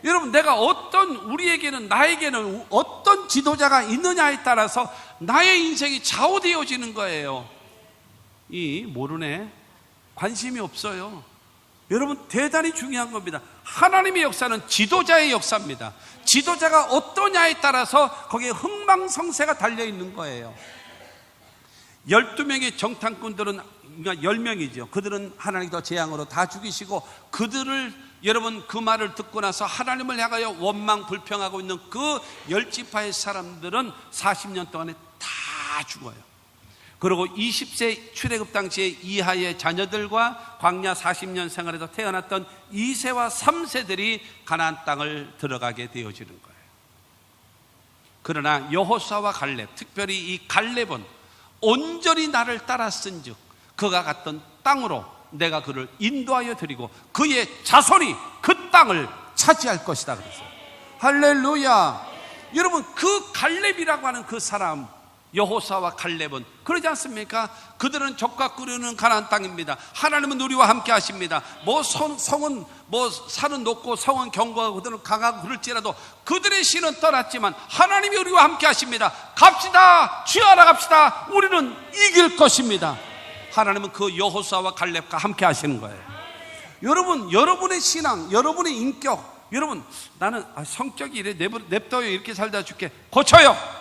여러분, 내가 우리에게는 나에게는 어떤 지도자가 있느냐에 따라서 나의 인생이 좌우되어지는 거예요. 모르네, 관심이 없어요. 여러분, 대단히 중요한 겁니다. 하나님의 역사는 지도자의 역사입니다. 지도자가 어떠냐에 따라서 거기에 흥망성쇠가 달려있는 거예요. 12명의 정탐꾼들은, 그러니까 10명이죠. 그들은 하나님께서 재앙으로 다 죽이시고, 그들을, 여러분, 그 말을 듣고 나서 하나님을 향하여 원망 불평하고 있는 그 10지파의 사람들은 40년 동안에 다 죽어요. 그리고 20세 출애굽 당시에 이하의 자녀들과 광야 40년 생활에서 태어났던 2세와 3세들이 가나안 땅을 들어가게 되어지는 거예요. 그러나 여호수아와 갈렙, 특별히 이 갈렙은 온전히 나를 따랐은즉 그가 갔던 땅으로 내가 그를 인도하여 드리고 그의 자손이 그 땅을 차지할 것이다 그랬어요. 할렐루야. 여러분, 그 갈렙이라고 하는 그 사람, 여호수아와 갈렙은 그러지 않습니까? 그들은 적과 꿀이는 가나안 땅입니다. 하나님은 우리와 함께 하십니다. 성은 산은 높고 성은 견고하고 그들은 강하고 그럴지라도 그들의 신은 떠났지만 하나님이 우리와 함께 하십니다. 갑시다, 주여 알아갑시다. 우리는 이길 것입니다. 하나님은 그 여호수아와 갈렙과 함께 하시는 거예요. 여러분, 여러분의 신앙, 여러분의 인격, 여러분, 나는 성격이 이래, 냅둬요, 이렇게 살다 죽게. 고쳐요.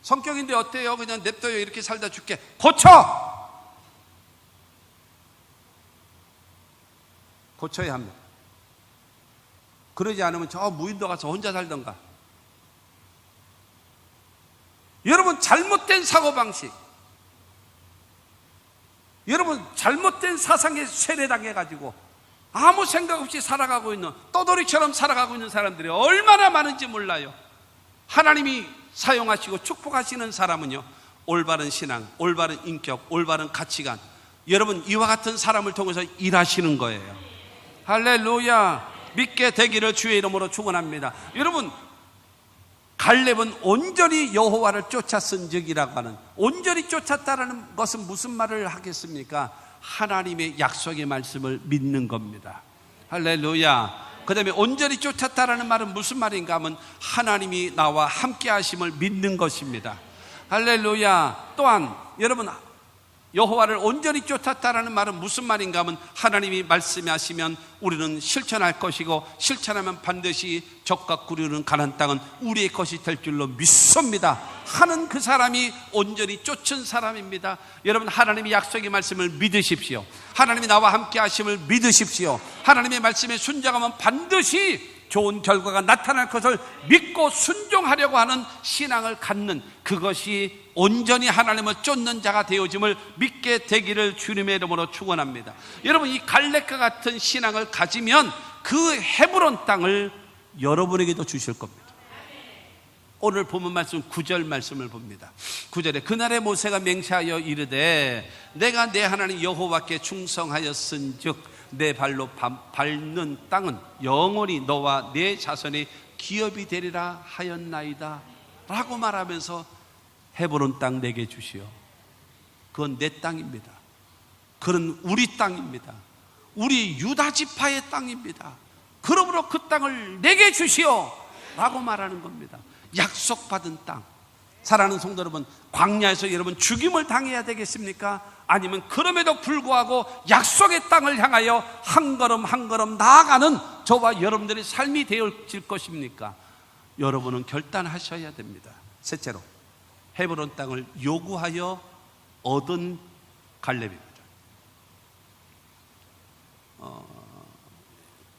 성격인데 어때요? 그냥 냅둬요, 이렇게 살다 죽게. 고쳐! 고쳐야 합니다. 그러지 않으면 저 무인도 가서 혼자 살던가. 여러분, 잘못된 사고방식, 여러분, 잘못된 사상에 세뇌당해가지고 아무 생각 없이 살아가고 있는, 떠돌이처럼 살아가고 있는 사람들이 얼마나 많은지 몰라요. 하나님이 사용하시고 축복하시는 사람은요, 올바른 신앙, 올바른 인격, 올바른 가치관, 여러분, 이와 같은 사람을 통해서 일하시는 거예요. 할렐루야. 믿게 되기를 주의 이름으로 축원합니다. 여러분, 갈렙은 온전히 여호와를 쫓았은즉이라고 하는, 온전히 쫓았다라는 것은 무슨 말을 하겠습니까? 하나님의 약속의 말씀을 믿는 겁니다. 할렐루야. 그 다음에 온전히 쫓았다라는 말은 무슨 말인가 하면 하나님이 나와 함께 하심을 믿는 것입니다. 할렐루야. 또한 여러분, 여호와를 온전히 쫓았다라는 말은 무슨 말인가 하면 하나님이 말씀하시면 우리는 실천할 것이고 실천하면 반드시 적과 꿀이는 가나안 땅은 우리의 것이 될 줄로 믿습니다 하는 그 사람이 온전히 쫓은 사람입니다. 여러분, 하나님의 약속의 말씀을 믿으십시오. 하나님이 나와 함께 하심을 믿으십시오. 하나님의 말씀에 순종하면 반드시 좋은 결과가 나타날 것을 믿고 순종하려고 하는 신앙을 갖는, 그것이 온전히 하나님을 쫓는 자가 되어짐을 믿게 되기를 주님의 이름으로 축원합니다. 여러분, 이 갈렙과 같은 신앙을 가지면 그 헤브론 땅을 여러분에게도 주실 겁니다. 오늘 본문 말씀 9절 말씀을 봅니다. 9절에 그날에 모세가 맹세하여 이르되 내가 내 하나님 여호와께 충성하였은즉 내 발로 밟는 땅은 영원히 너와 내 자손의 기업이 되리라 하였나이다 라고 말하면서 헤브론 땅 내게 주시오. 그건 내 땅입니다. 그건 우리 땅입니다. 우리 유다 지파의 땅입니다. 그러므로 그 땅을 내게 주시오 라고 말하는 겁니다. 약속받은 땅. 사랑하는 성도 여러분, 광야에서 여러분 죽임을 당해야 되겠습니까? 아니면 그럼에도 불구하고 약속의 땅을 향하여 한 걸음 한 걸음 나아가는 저와 여러분들의 삶이 되어질 것입니까? 여러분은 결단하셔야 됩니다. 셋째로, 헤브론 땅을 요구하여 얻은 갈렙입니다.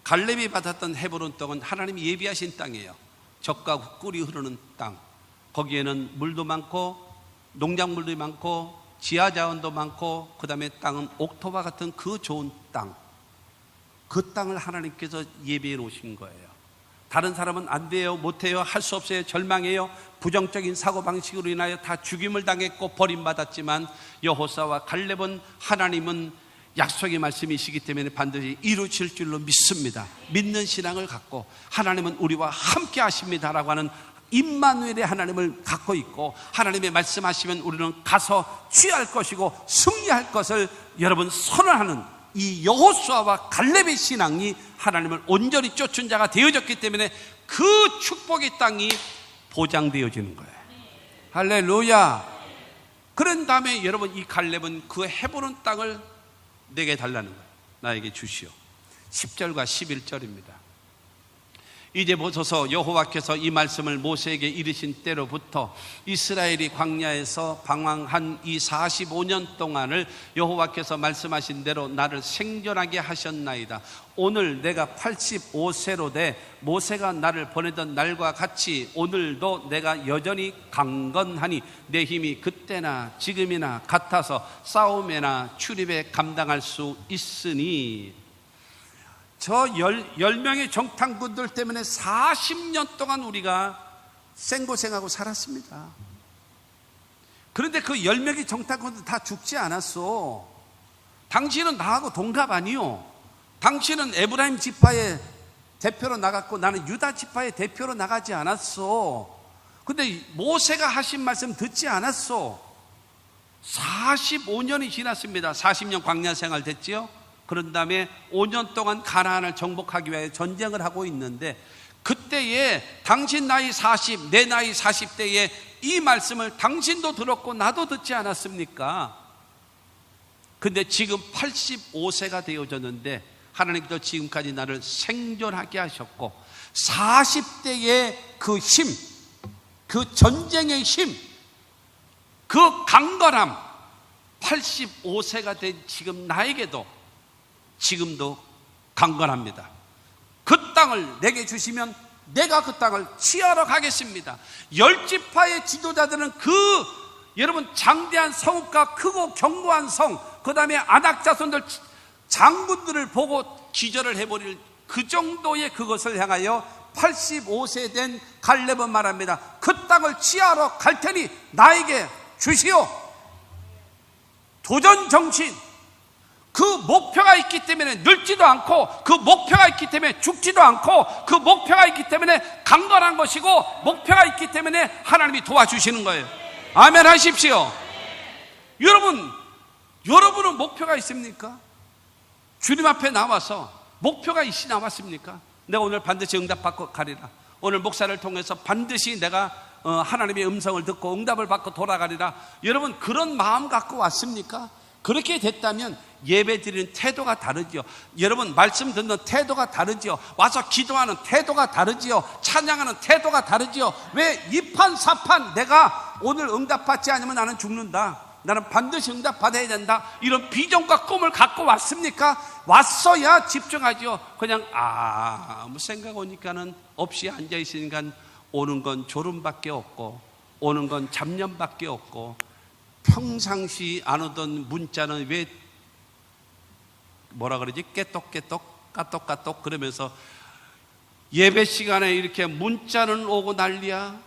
갈렙이 받았던 헤브론 땅은 하나님이 예비하신 땅이에요. 젖과 꿀이 흐르는 땅. 거기에는 물도 많고 농작물도 많고 지하자원도 많고, 그 다음에 땅은 옥토바 같은 그 좋은 땅, 그 땅을 하나님께서 예비해 놓으신 거예요. 다른 사람은 안 돼요, 못해요, 할 수 없어요, 절망해요, 부정적인 사고방식으로 인하여 다 죽임을 당했고 버림받았지만 여호수아와 갈렙은 하나님은 약속의 말씀이시기 때문에 반드시 이루실 줄로 믿습니다. 믿는 신앙을 갖고 하나님은 우리와 함께 하십니다라고 하는 임마누엘의 하나님을 갖고 있고, 하나님의 말씀하시면 우리는 가서 취할 것이고 승리할 것을 여러분 선언하는 이 여호수아와 갈렙의 신앙이 하나님을 온전히 쫓은 자가 되어졌기 때문에 그 축복의 땅이 보장되어지는 거예요. 할렐루야. 그런 다음에 여러분, 이 갈렙은 그 헤브론 땅을 내게 달라는 거예요. 나에게 주시오. 10절과 11절입니다. 이제 보소서 여호와께서 이 말씀을 모세에게 이르신 때로부터 이스라엘이 광야에서 방황한 이 45년 동안을 여호와께서 말씀하신 대로 나를 생존하게 하셨나이다. 오늘 내가 85세로 돼 모세가 나를 보내던 날과 같이 오늘도 내가 여전히 강건하니 내 힘이 그때나 지금이나 같아서 싸움에나 출입에 감당할 수 있으니. 저 10명의 정탐꾼들 때문에 40년 동안 우리가 생고생하고 살았습니다. 그런데 그 10명의 정탐꾼들 다 죽지 않았어. 당신은 나하고 동갑 아니요. 당신은 에브라임 지파의 대표로 나갔고 나는 유다 지파의 대표로 나가지 않았어. 근데 모세가 하신 말씀 듣지 않았어. 45년이 지났습니다. 40년 광야 생활 됐지요. 그런 다음에 5년 동안 가나안을 정복하기 위해 전쟁을 하고 있는데, 그때에 당신 나이 40, 내 나이 40대에 이 말씀을 당신도 들었고 나도 듣지 않았습니까? 근데 지금 85세가 되어졌는데 하나님께서 지금까지 나를 생존하게 하셨고, 40대의 그 힘, 그 전쟁의 힘, 그 강건함, 85세가 된 지금 나에게도 지금도 강건합니다. 그 땅을 내게 주시면 내가 그 땅을 취하러 가겠습니다. 10지파의 지도자들은 여러분 장대한 성읍과 크고 견고한 성, 그 다음에 아낙 자손들 장군들을 보고 기절을 해버릴 그 정도의 그것을 향하여 85세 된 갈렙은 말합니다. 그 땅을 취하러 갈 테니 나에게 주시오. 도전 정신, 그 목표가 있기 때문에 늙지도 않고, 그 목표가 있기 때문에 죽지도 않고, 그 목표가 있기 때문에 강건한 것이고, 목표가 있기 때문에 하나님이 도와주시는 거예요. 아멘 하십시오. 여러분은 목표가 있습니까? 주님 앞에 나와서 목표가 있이 나왔습니까? 내가 오늘 반드시 응답받고 가리라. 오늘 목사를 통해서 반드시 내가 하나님의 음성을 듣고 응답을 받고 돌아가리라. 여러분 그런 마음 갖고 왔습니까? 그렇게 됐다면 예배 드리는 태도가 다르지요. 여러분 말씀 듣는 태도가 다르지요. 와서 기도하는 태도가 다르지요. 찬양하는 태도가 다르지요. 왜 이판사판 내가 오늘 응답받지 않으면 나는 죽는다, 나는 반드시 응답받아야 된다, 이런 비전과 꿈을 갖고 왔습니까? 왔어야 집중하죠. 그냥 아무 생각 오니까는 없이 앉아있으니까 오는 건 졸음밖에 없고, 오는 건 잡념밖에 없고, 평상시 안 오던 문자는 왜 뭐라 그러지? 깨똑깨똑 까똑까똑 그러면서 예배 시간에 이렇게 문자는 오고 난리야.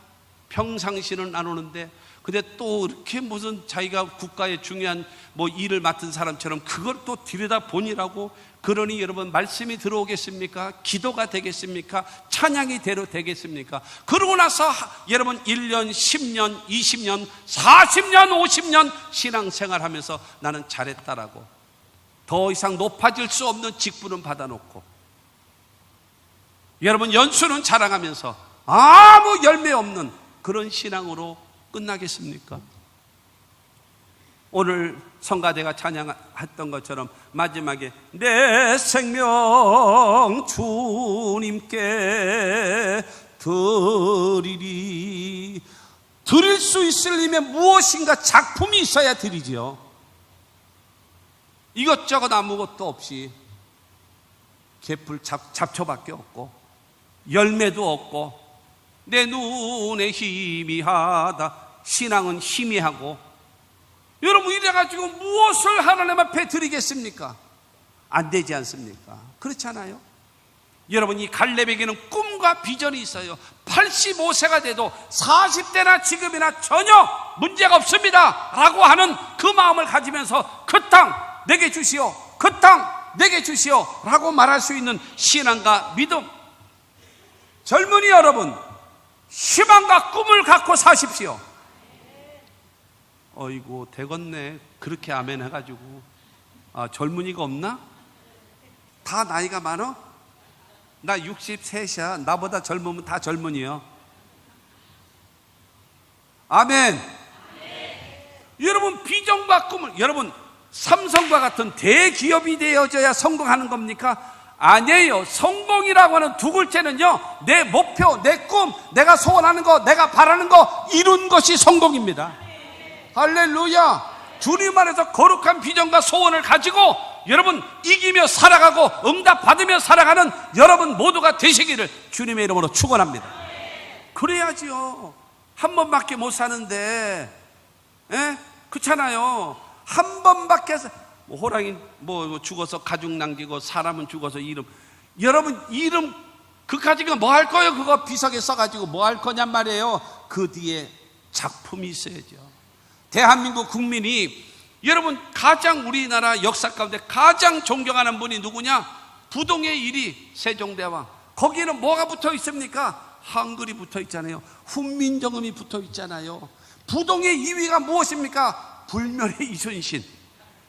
평상시는 안 오는데, 근데 또 이렇게 무슨 자기가 국가의 중요한 뭐 일을 맡은 사람처럼 그걸 또 들여다보니라고. 그러니 여러분 말씀이 들어오겠습니까? 기도가 되겠습니까? 찬양이 되겠습니까? 그러고 나서 여러분 1년, 10년, 20년, 40년, 50년 신앙생활 하면서 나는 잘했다라고 더 이상 높아질 수 없는 직분은 받아놓고, 여러분 연수는 자랑하면서 아무 열매 없는 그런 신앙으로 끝나겠습니까? 오늘 성가대가 찬양했던 것처럼 마지막에 내 생명 주님께 드리리. 드릴 수 있을 힘에 무엇인가 작품이 있어야 드리지요. 이것저것 아무것도 없이 개풀 잡초밖에 없고 열매도 없고 내 눈에 희미하다. 신앙은 희미하고, 여러분 이래가지고 무엇을 하나님 앞에 드리겠습니까? 안 되지 않습니까? 그렇잖아요. 여러분 이 갈렙에게는 꿈과 비전이 있어요. 85세가 돼도 40대나 지금이나 전혀 문제가 없습니다 라고 하는 그 마음을 가지면서 그 땅 내게 주시오, 그 땅 내게 주시오 라고 말할 수 있는 신앙과 믿음. 젊은이 여러분, 희망과 꿈을 갖고 사십시오. 어이구 되겠네. 그렇게 아멘 해가지고 젊은이가 없나? 다 나이가 많어? 나 63이야. 나보다 젊으면 다 젊은이요. 아멘. 여러분 비전과 꿈을, 여러분 삼성과 같은 대기업이 되어져야 성공하는 겁니까? 아니에요. 성공이라고 하는 두 글자는요, 내 목표, 내 꿈, 내가 소원하는 거, 내가 바라는 거 이룬 것이 성공입니다. 할렐루야. 주님 안에서 거룩한 비전과 소원을 가지고 여러분 이기며 살아가고 응답 받으며 살아가는 여러분 모두가 되시기를 주님의 이름으로 축원합니다. 그래야지요. 한 번밖에 못 사는데, 그렇잖아요. 한 번밖에 호랑이 죽어서 가죽 남기고 사람은 죽어서 이름. 여러분 이름 그까지 뭐 할 거예요? 그거 비석에 써가지고 뭐 할 거냔 말이에요. 그 뒤에 작품이 있어야죠. 대한민국 국민이 여러분 가장 우리나라 역사 가운데 가장 존경하는 분이 누구냐? 부동의 1위 세종대왕. 거기에는 뭐가 붙어 있습니까? 한글이 붙어 있잖아요. 훈민정음이 붙어 있잖아요. 부동의 2위가 무엇입니까? 불멸의 이순신.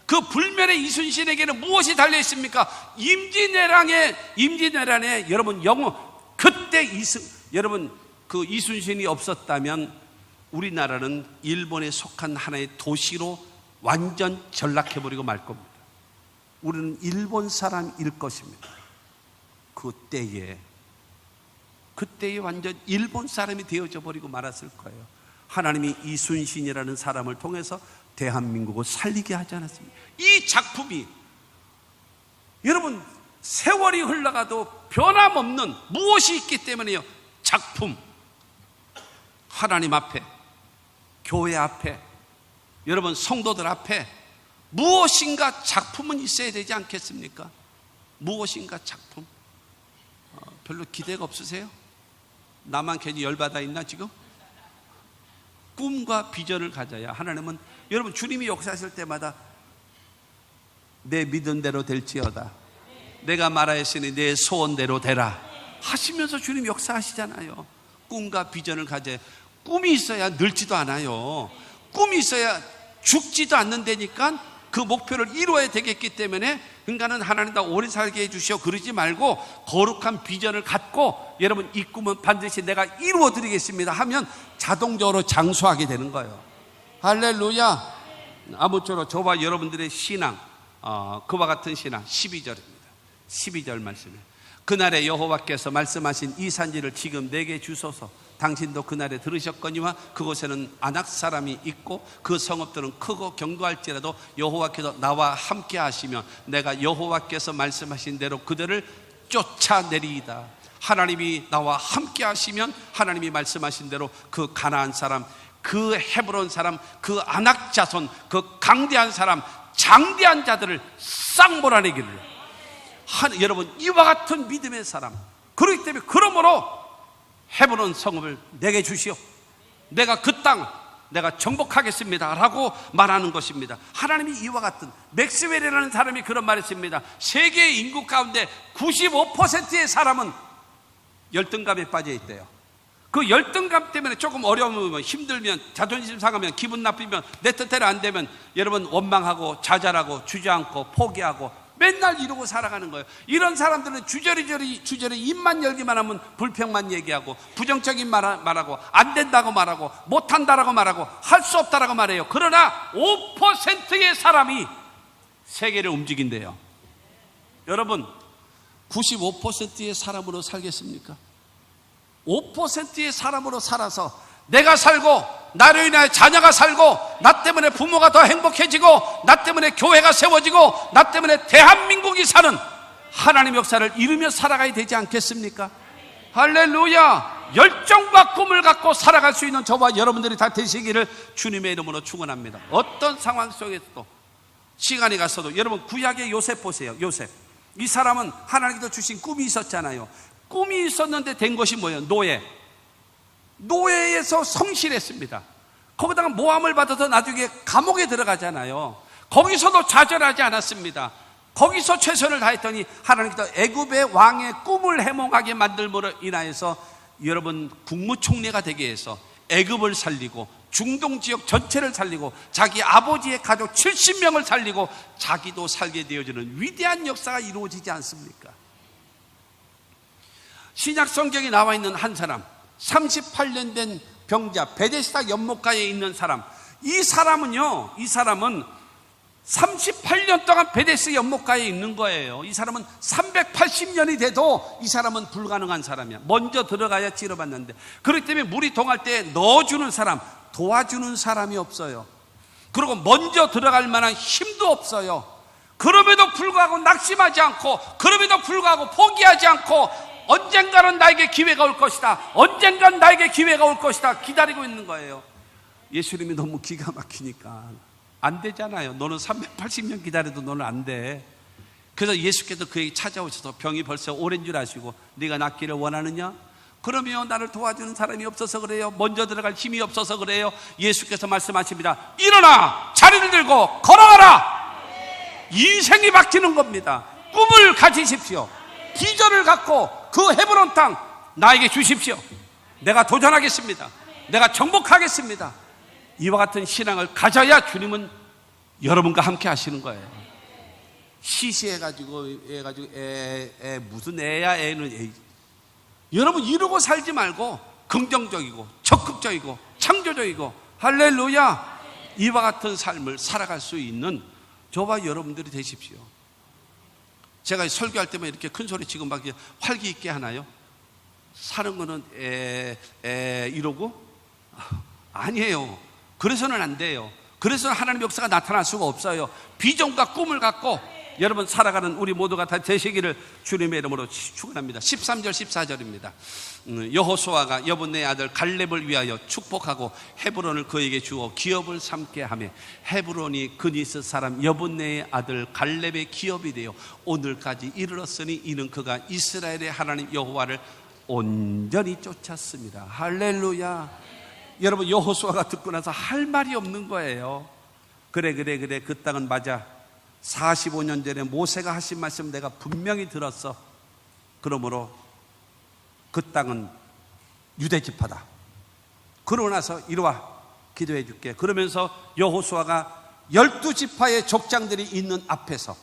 그 불멸의 이순신에게는 무엇이 달려 있습니까? 임진왜란에 여러분 그때 여러분 그 이순신이 없었다면 우리나라는 일본에 속한 하나의 도시로 완전 전락해버리고 말 겁니다. 우리는 일본 사람일 것입니다. 그때에 완전 일본 사람이 되어져 버리고 말았을 거예요. 하나님이 이순신이라는 사람을 통해서 대한민국을 살리게 하지 않았습니까? 이 작품이 여러분 세월이 흘러가도 변함없는 무엇이 있기 때문에요. 작품. 하나님 앞에, 교회 앞에, 여러분 성도들 앞에 무엇인가 작품은 있어야 되지 않겠습니까? 무엇인가 작품. 별로 기대가 없으세요? 나만 괜히 열받아 있나 지금? 꿈과 비전을 가져야 하나님은 여러분 주님이 역사하실 때마다 내 믿은 대로 될지어다. 내가 말하였으니 내 소원대로 되라 하시면서 주님 역사하시잖아요. 꿈과 비전을 가져야. 꿈이 있어야 늙지도 않아요. 꿈이 있어야 죽지도 않는다니까 그 목표를 이루어야 되겠기 때문에 인간은 하나님 다 오래 살게 해주시오 그러지 말고 거룩한 비전을 갖고 여러분 이 꿈은 반드시 내가 이루어 드리겠습니다 하면 자동적으로 장수하게 되는 거예요. 할렐루야. 아무쪼록 저와 여러분들의 신앙 그와 같은 신앙 12절입니다 12절 말씀에 그날에 여호와께서 말씀하신 이 산지를 지금 내게 주소서. 당신도 그날에 들으셨거니와 그곳에는 아낙 사람이 있고 그 성읍들은 크고 견고할지라도 여호와께서 나와 함께 하시며 내가 여호와께서 말씀하신 대로 그들을 쫓아내리이다. 하나님이 나와 함께 하시면 하나님이 말씀하신 대로 그 가나안 사람, 그 헤브론 사람, 그 아낙 자손, 그 강대한 사람, 장대한 자들을 싹 몰아내기를. 여러분 이와 같은 믿음의 사람. 그렇기 때문에 그러므로 헤브론 성읍을 내게 주시오. 내가 그 땅 내가 정복하겠습니다 라고 말하는 것입니다. 하나님이 이와 같은 맥스웰이라는 사람이 그런 말을 했습니다. 세계 인구 가운데 95%의 사람은 열등감에 빠져 있대요. 그 열등감 때문에 조금 어려우면 힘들면 자존심 상하면 기분 나쁘면 내 뜻대로 안 되면 여러분 원망하고 좌절하고 주저앉고 포기하고 맨날 이러고 살아가는 거예요. 이런 사람들은 주저리 입만 열기만 하면 불평만 얘기하고 부정적인 말하고 안 된다고 말하고 못한다라고 말하고 할 수 없다라고 말해요. 그러나 5%의 사람이 세계를 움직인대요. 여러분 95%의 사람으로 살겠습니까? 5%의 사람으로 살아서 내가 살고 나로 인하여 자녀가 살고 나 때문에 부모가 더 행복해지고 나 때문에 교회가 세워지고 나 때문에 대한민국이 사는 하나님 역사를 이루며 살아가야 되지 않겠습니까? 할렐루야. 열정과 꿈을 갖고 살아갈 수 있는 저와 여러분들이 다 되시기를 주님의 이름으로 축원합니다. 어떤 상황 속에서도 시간이 갔어도 여러분 구약의 요셉 보세요. 요셉 이 사람은 하나님께서 주신 꿈이 있었잖아요. 꿈이 있었는데 된 것이 뭐예요? 노예에서 성실했습니다. 거기다가 모함을 받아서 나중에 감옥에 들어가잖아요. 거기서도 좌절하지 않았습니다. 거기서 최선을 다했더니 하나님께서 애굽의 왕의 꿈을 해몽하게 만들므로 인하여서 여러분 국무총리가 되게 해서 애굽을 살리고 중동 지역 전체를 살리고 자기 아버지의 가족 70명을 살리고 자기도 살게 되어지는 위대한 역사가 이루어지지 않습니까? 신약 성경에 나와 있는 한 사람 38년 된 병자 베데스다 연못가에 있는 사람. 이 사람은 38년 동안 베데스 연못가에 있는 거예요. 이 사람은 380년이 돼도 이 사람은 불가능한 사람이야. 먼저 들어가야 치료받는데, 그렇기 때문에 물이 동할 때 넣어주는 사람, 도와주는 사람이 없어요. 그리고 먼저 들어갈 만한 힘도 없어요. 그럼에도 불구하고 낙심하지 않고, 그럼에도 불구하고 포기하지 않고, 언젠가는 나에게 기회가 올 것이다, 언젠가는 나에게 기회가 올 것이다 기다리고 있는 거예요. 예수님이 너무 기가 막히니까 안 되잖아요. 너는 380년 기다려도 너는 안 돼. 그래서 예수께서 그에게 찾아오셔서 병이 벌써 오랜 줄 아시고 네가 낫기를 원하느냐? 그러면 나를 도와주는 사람이 없어서 그래요. 먼저 들어갈 힘이 없어서 그래요. 예수께서 말씀하십니다. 일어나 자리를 들고 걸어가라. 인생이 바뀌는 겁니다. 꿈을 가지십시오. 비전을 갖고 그 헤브론 땅 나에게 주십시오. 내가 도전하겠습니다. 내가 정복하겠습니다. 이와 같은 신앙을 가져야 주님은 여러분과 함께 하시는 거예요. 시시해가지고 무슨 애야, 애는 애. 여러분 이러고 살지 말고 긍정적이고 적극적이고 창조적이고 할렐루야, 이와 같은 삶을 살아갈 수 있는 저와 여러분들이 되십시오. 제가 설교할 때만 이렇게 큰 소리 치고 막 활기 있게 하나요? 사는 거는 이러고? 아니에요. 그래서는 안 돼요. 그래서는 하나님의 역사가 나타날 수가 없어요. 비전과 꿈을 갖고 여러분 살아가는 우리 모두가 다 되시기를 주님의 이름으로 축원합니다. 13절 14절입니다 여호수아가 여분네의 아들 갈렙을 위하여 축복하고 헤브론을 그에게 주어 기업을 삼게 하며 헤브론이 그니스 사람 여분네의 아들 갈렙의 기업이 되어 오늘까지 이르렀으니 이는 그가 이스라엘의 하나님 여호와를 온전히 쫓았습니다. 할렐루야. 여러분 여호수아가 듣고 나서 할 말이 없는 거예요. 그래 그 땅은 맞아. 45년 전에 모세가 하신 말씀 내가 분명히 들었어. 그러므로 그 땅은 유대지파다. 그러고 나서 이리 와 기도해 줄게. 그러면서 여호수아가 12지파의 족장들이 있는 앞에서,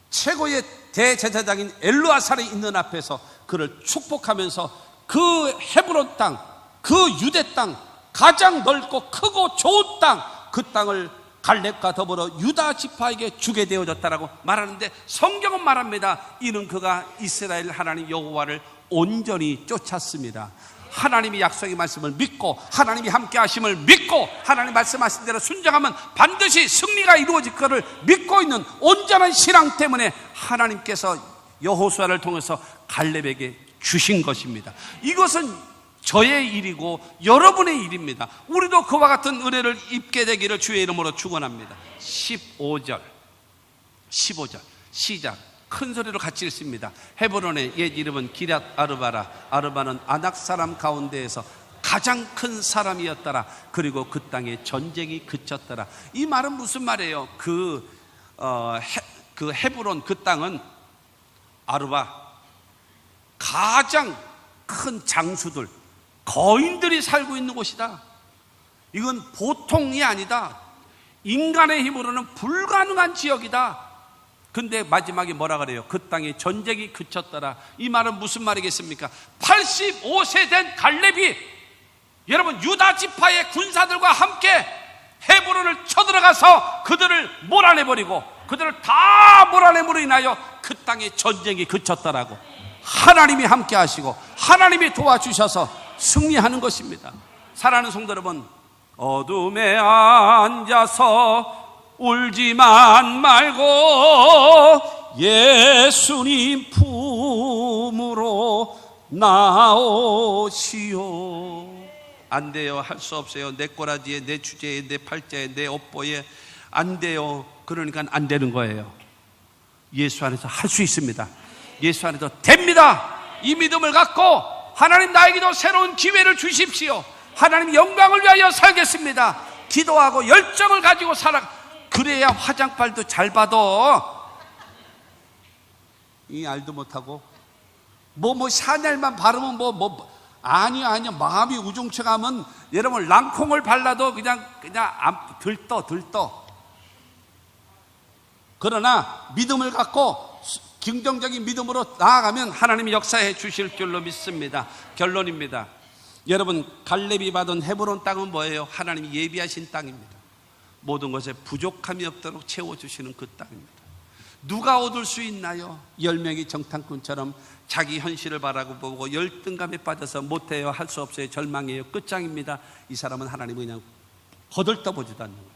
최고의 대제사장인 엘르아살이 있는 앞에서 그를 축복하면서 그 헤브론 땅, 그 유대 땅, 가장 넓고 크고 좋은 땅, 그 땅을 갈렙과 더불어 유다 지파에게 주게 되어졌다라고 말하는데, 성경은 말합니다. 이는 그가 이스라엘 하나님 여호와를 온전히 쫓았습니다. 하나님이 약속의 말씀을 믿고 하나님이 함께 하심을 믿고 하나님 말씀하신 대로 순종하면 반드시 승리가 이루어질 것을 믿고 있는 온전한 신앙 때문에 하나님께서 여호수아를 통해서 갈렙에게 주신 것입니다. 이것은 저의 일이고 여러분의 일입니다. 우리도 그와 같은 은혜를 입게 되기를 주의 이름으로 축원합니다. 15절 시작. 큰 소리로 같이 읽습니다. 헤브론의 옛 이름은 기럇 아르바라. 아르바는 아낙 사람 가운데에서 가장 큰 사람이었더라. 그리고 그 땅에 전쟁이 그쳤더라. 이 말은 무슨 말이에요? 그 헤브론, 그 땅은 아르바, 가장 큰 장수들, 거인들이 살고 있는 곳이다. 이건 보통이 아니다. 인간의 힘으로는 불가능한 지역이다. 근데 마지막에 뭐라 그래요? 그 땅에 전쟁이 그쳤더라. 이 말은 무슨 말이겠습니까? 85세 된 갈렙이 여러분 유다 지파의 군사들과 함께 헤브론을 쳐들어가서 그들을 몰아내버리고 그들을 다 몰아내므로 인하여 그 땅에 전쟁이 그쳤더라고. 하나님이 함께 하시고 하나님이 도와주셔서 승리하는 것입니다. 사랑하는 성도 여러분, 어둠에 앉아서 울지만 말고 예수님 품으로 나오시오. 안 돼요. 할 수 없어요. 내 꼬라지에, 내 주제에, 내 팔자에, 내 업보에 안 돼요. 그러니까 안 되는 거예요. 예수 안에서 할 수 있습니다. 예수 안에서 됩니다. 이 믿음을 갖고 하나님 나에게도 새로운 기회를 주십시오. 하나님 영광을 위하여 살겠습니다. 기도하고 열정을 가지고 살아. 그래야 화장빨도 잘 받아. 이 알도 못하고 샤넬만 바르면 아니요. 마음이 우중충하면 여러분 랑콩을 발라도 그냥 들떠. 그러나 믿음을 갖고 긍정적인 믿음으로 나아가면 하나님이 역사해 주실 줄로 믿습니다. 결론입니다. 여러분 갈렙이 받은 헤브론 땅은 뭐예요? 하나님이 예비하신 땅입니다. 모든 것에 부족함이 없도록 채워주시는 그 땅입니다. 누가 얻을 수 있나요? 10명이 정탐꾼처럼 자기 현실을 바라보고 열등감에 빠져서 못해요, 할 수 없어요, 절망해요, 끝장입니다. 이 사람은 하나님을 그냥 거들떠보지도 않는 거예요.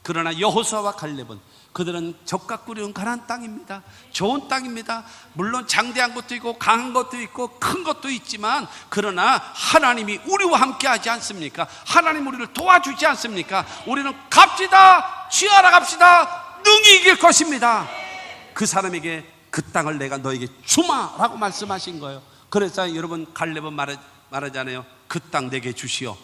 그러나 여호수아와 갈렙은 그들은 적각 꾸려온 가나안 땅입니다. 좋은 땅입니다. 물론 장대한 것도 있고 강한 것도 있고 큰 것도 있지만, 그러나 하나님이 우리와 함께 하지 않습니까? 하나님 우리를 도와주지 않습니까? 우리는 갑시다, 취하러 갑시다, 능히 이길 것입니다. 그 사람에게 그 땅을 내가 너에게 주마라고 말씀하신 거예요. 그래서 여러분, 갈렙은 말하잖아요. 그 땅 내게 주시오.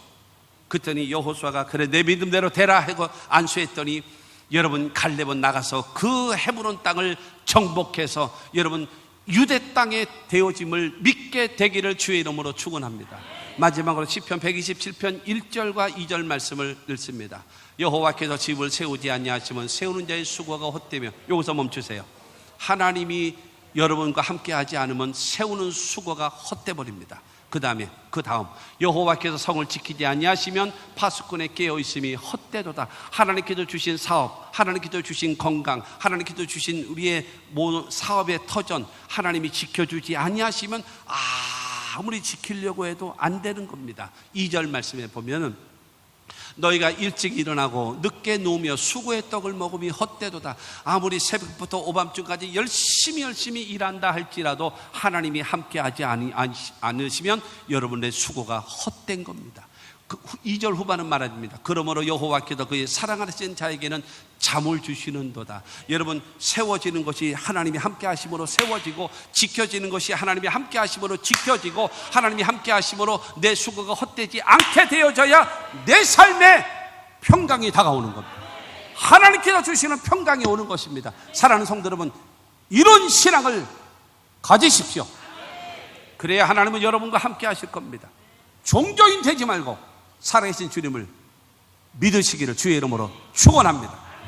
그랬더니 여호수아가 그래 내 믿음대로 되라 하고 안수했더니, 여러분, 갈렙은 나가서 그 헤브론 땅을 정복해서 여러분 유대 땅의 되어짐을 믿게 되기를 주의 이름으로 축원합니다. 마지막으로 시편 127편 1절과 2절 말씀을 읽습니다. 여호와께서 집을 세우지 아니하시면 세우는 자의 수고가 헛되며, 여기서 멈추세요. 하나님이 여러분과 함께 하지 않으면 세우는 수고가 헛돼 버립니다. 그 다음 여호와께서 성을 지키지 아니하시면 파수꾼에 깨어있음이 헛되도다. 하나님께서 주신 사업, 하나님께서 주신 건강, 하나님께서 주신 우리의 사업의 터전, 하나님이 지켜주지 아니하시면 아무리 지키려고 해도 안 되는 겁니다. 2절 말씀에 보면은 너희가 일찍 일어나고 늦게 누우며 수고의 떡을 먹음이 헛되도다. 아무리 새벽부터 오밤중까지 열심히 일한다 할지라도 하나님이 함께하지 않으시면 여러분의 수고가 헛된 겁니다. 2절 후반은 말합니다. 그러므로 여호와께서 그의 사랑하시는 자에게는 잠을 주시는도다. 여러분, 세워지는 것이 하나님이 함께 하심으로 세워지고, 지켜지는 것이 하나님이 함께 하심으로 지켜지고, 하나님이 함께 하심으로 내 수고가 헛되지 않게 되어져야 내 삶에 평강이 다가오는 겁니다. 하나님께서 주시는 평강이 오는 것입니다. 사랑하는 성도 여러분, 이런 신앙을 가지십시오. 그래야 하나님은 여러분과 함께 하실 겁니다. 종교인 되지 말고 살아계신 주님을 믿으시기를 주의 이름으로 축원합니다.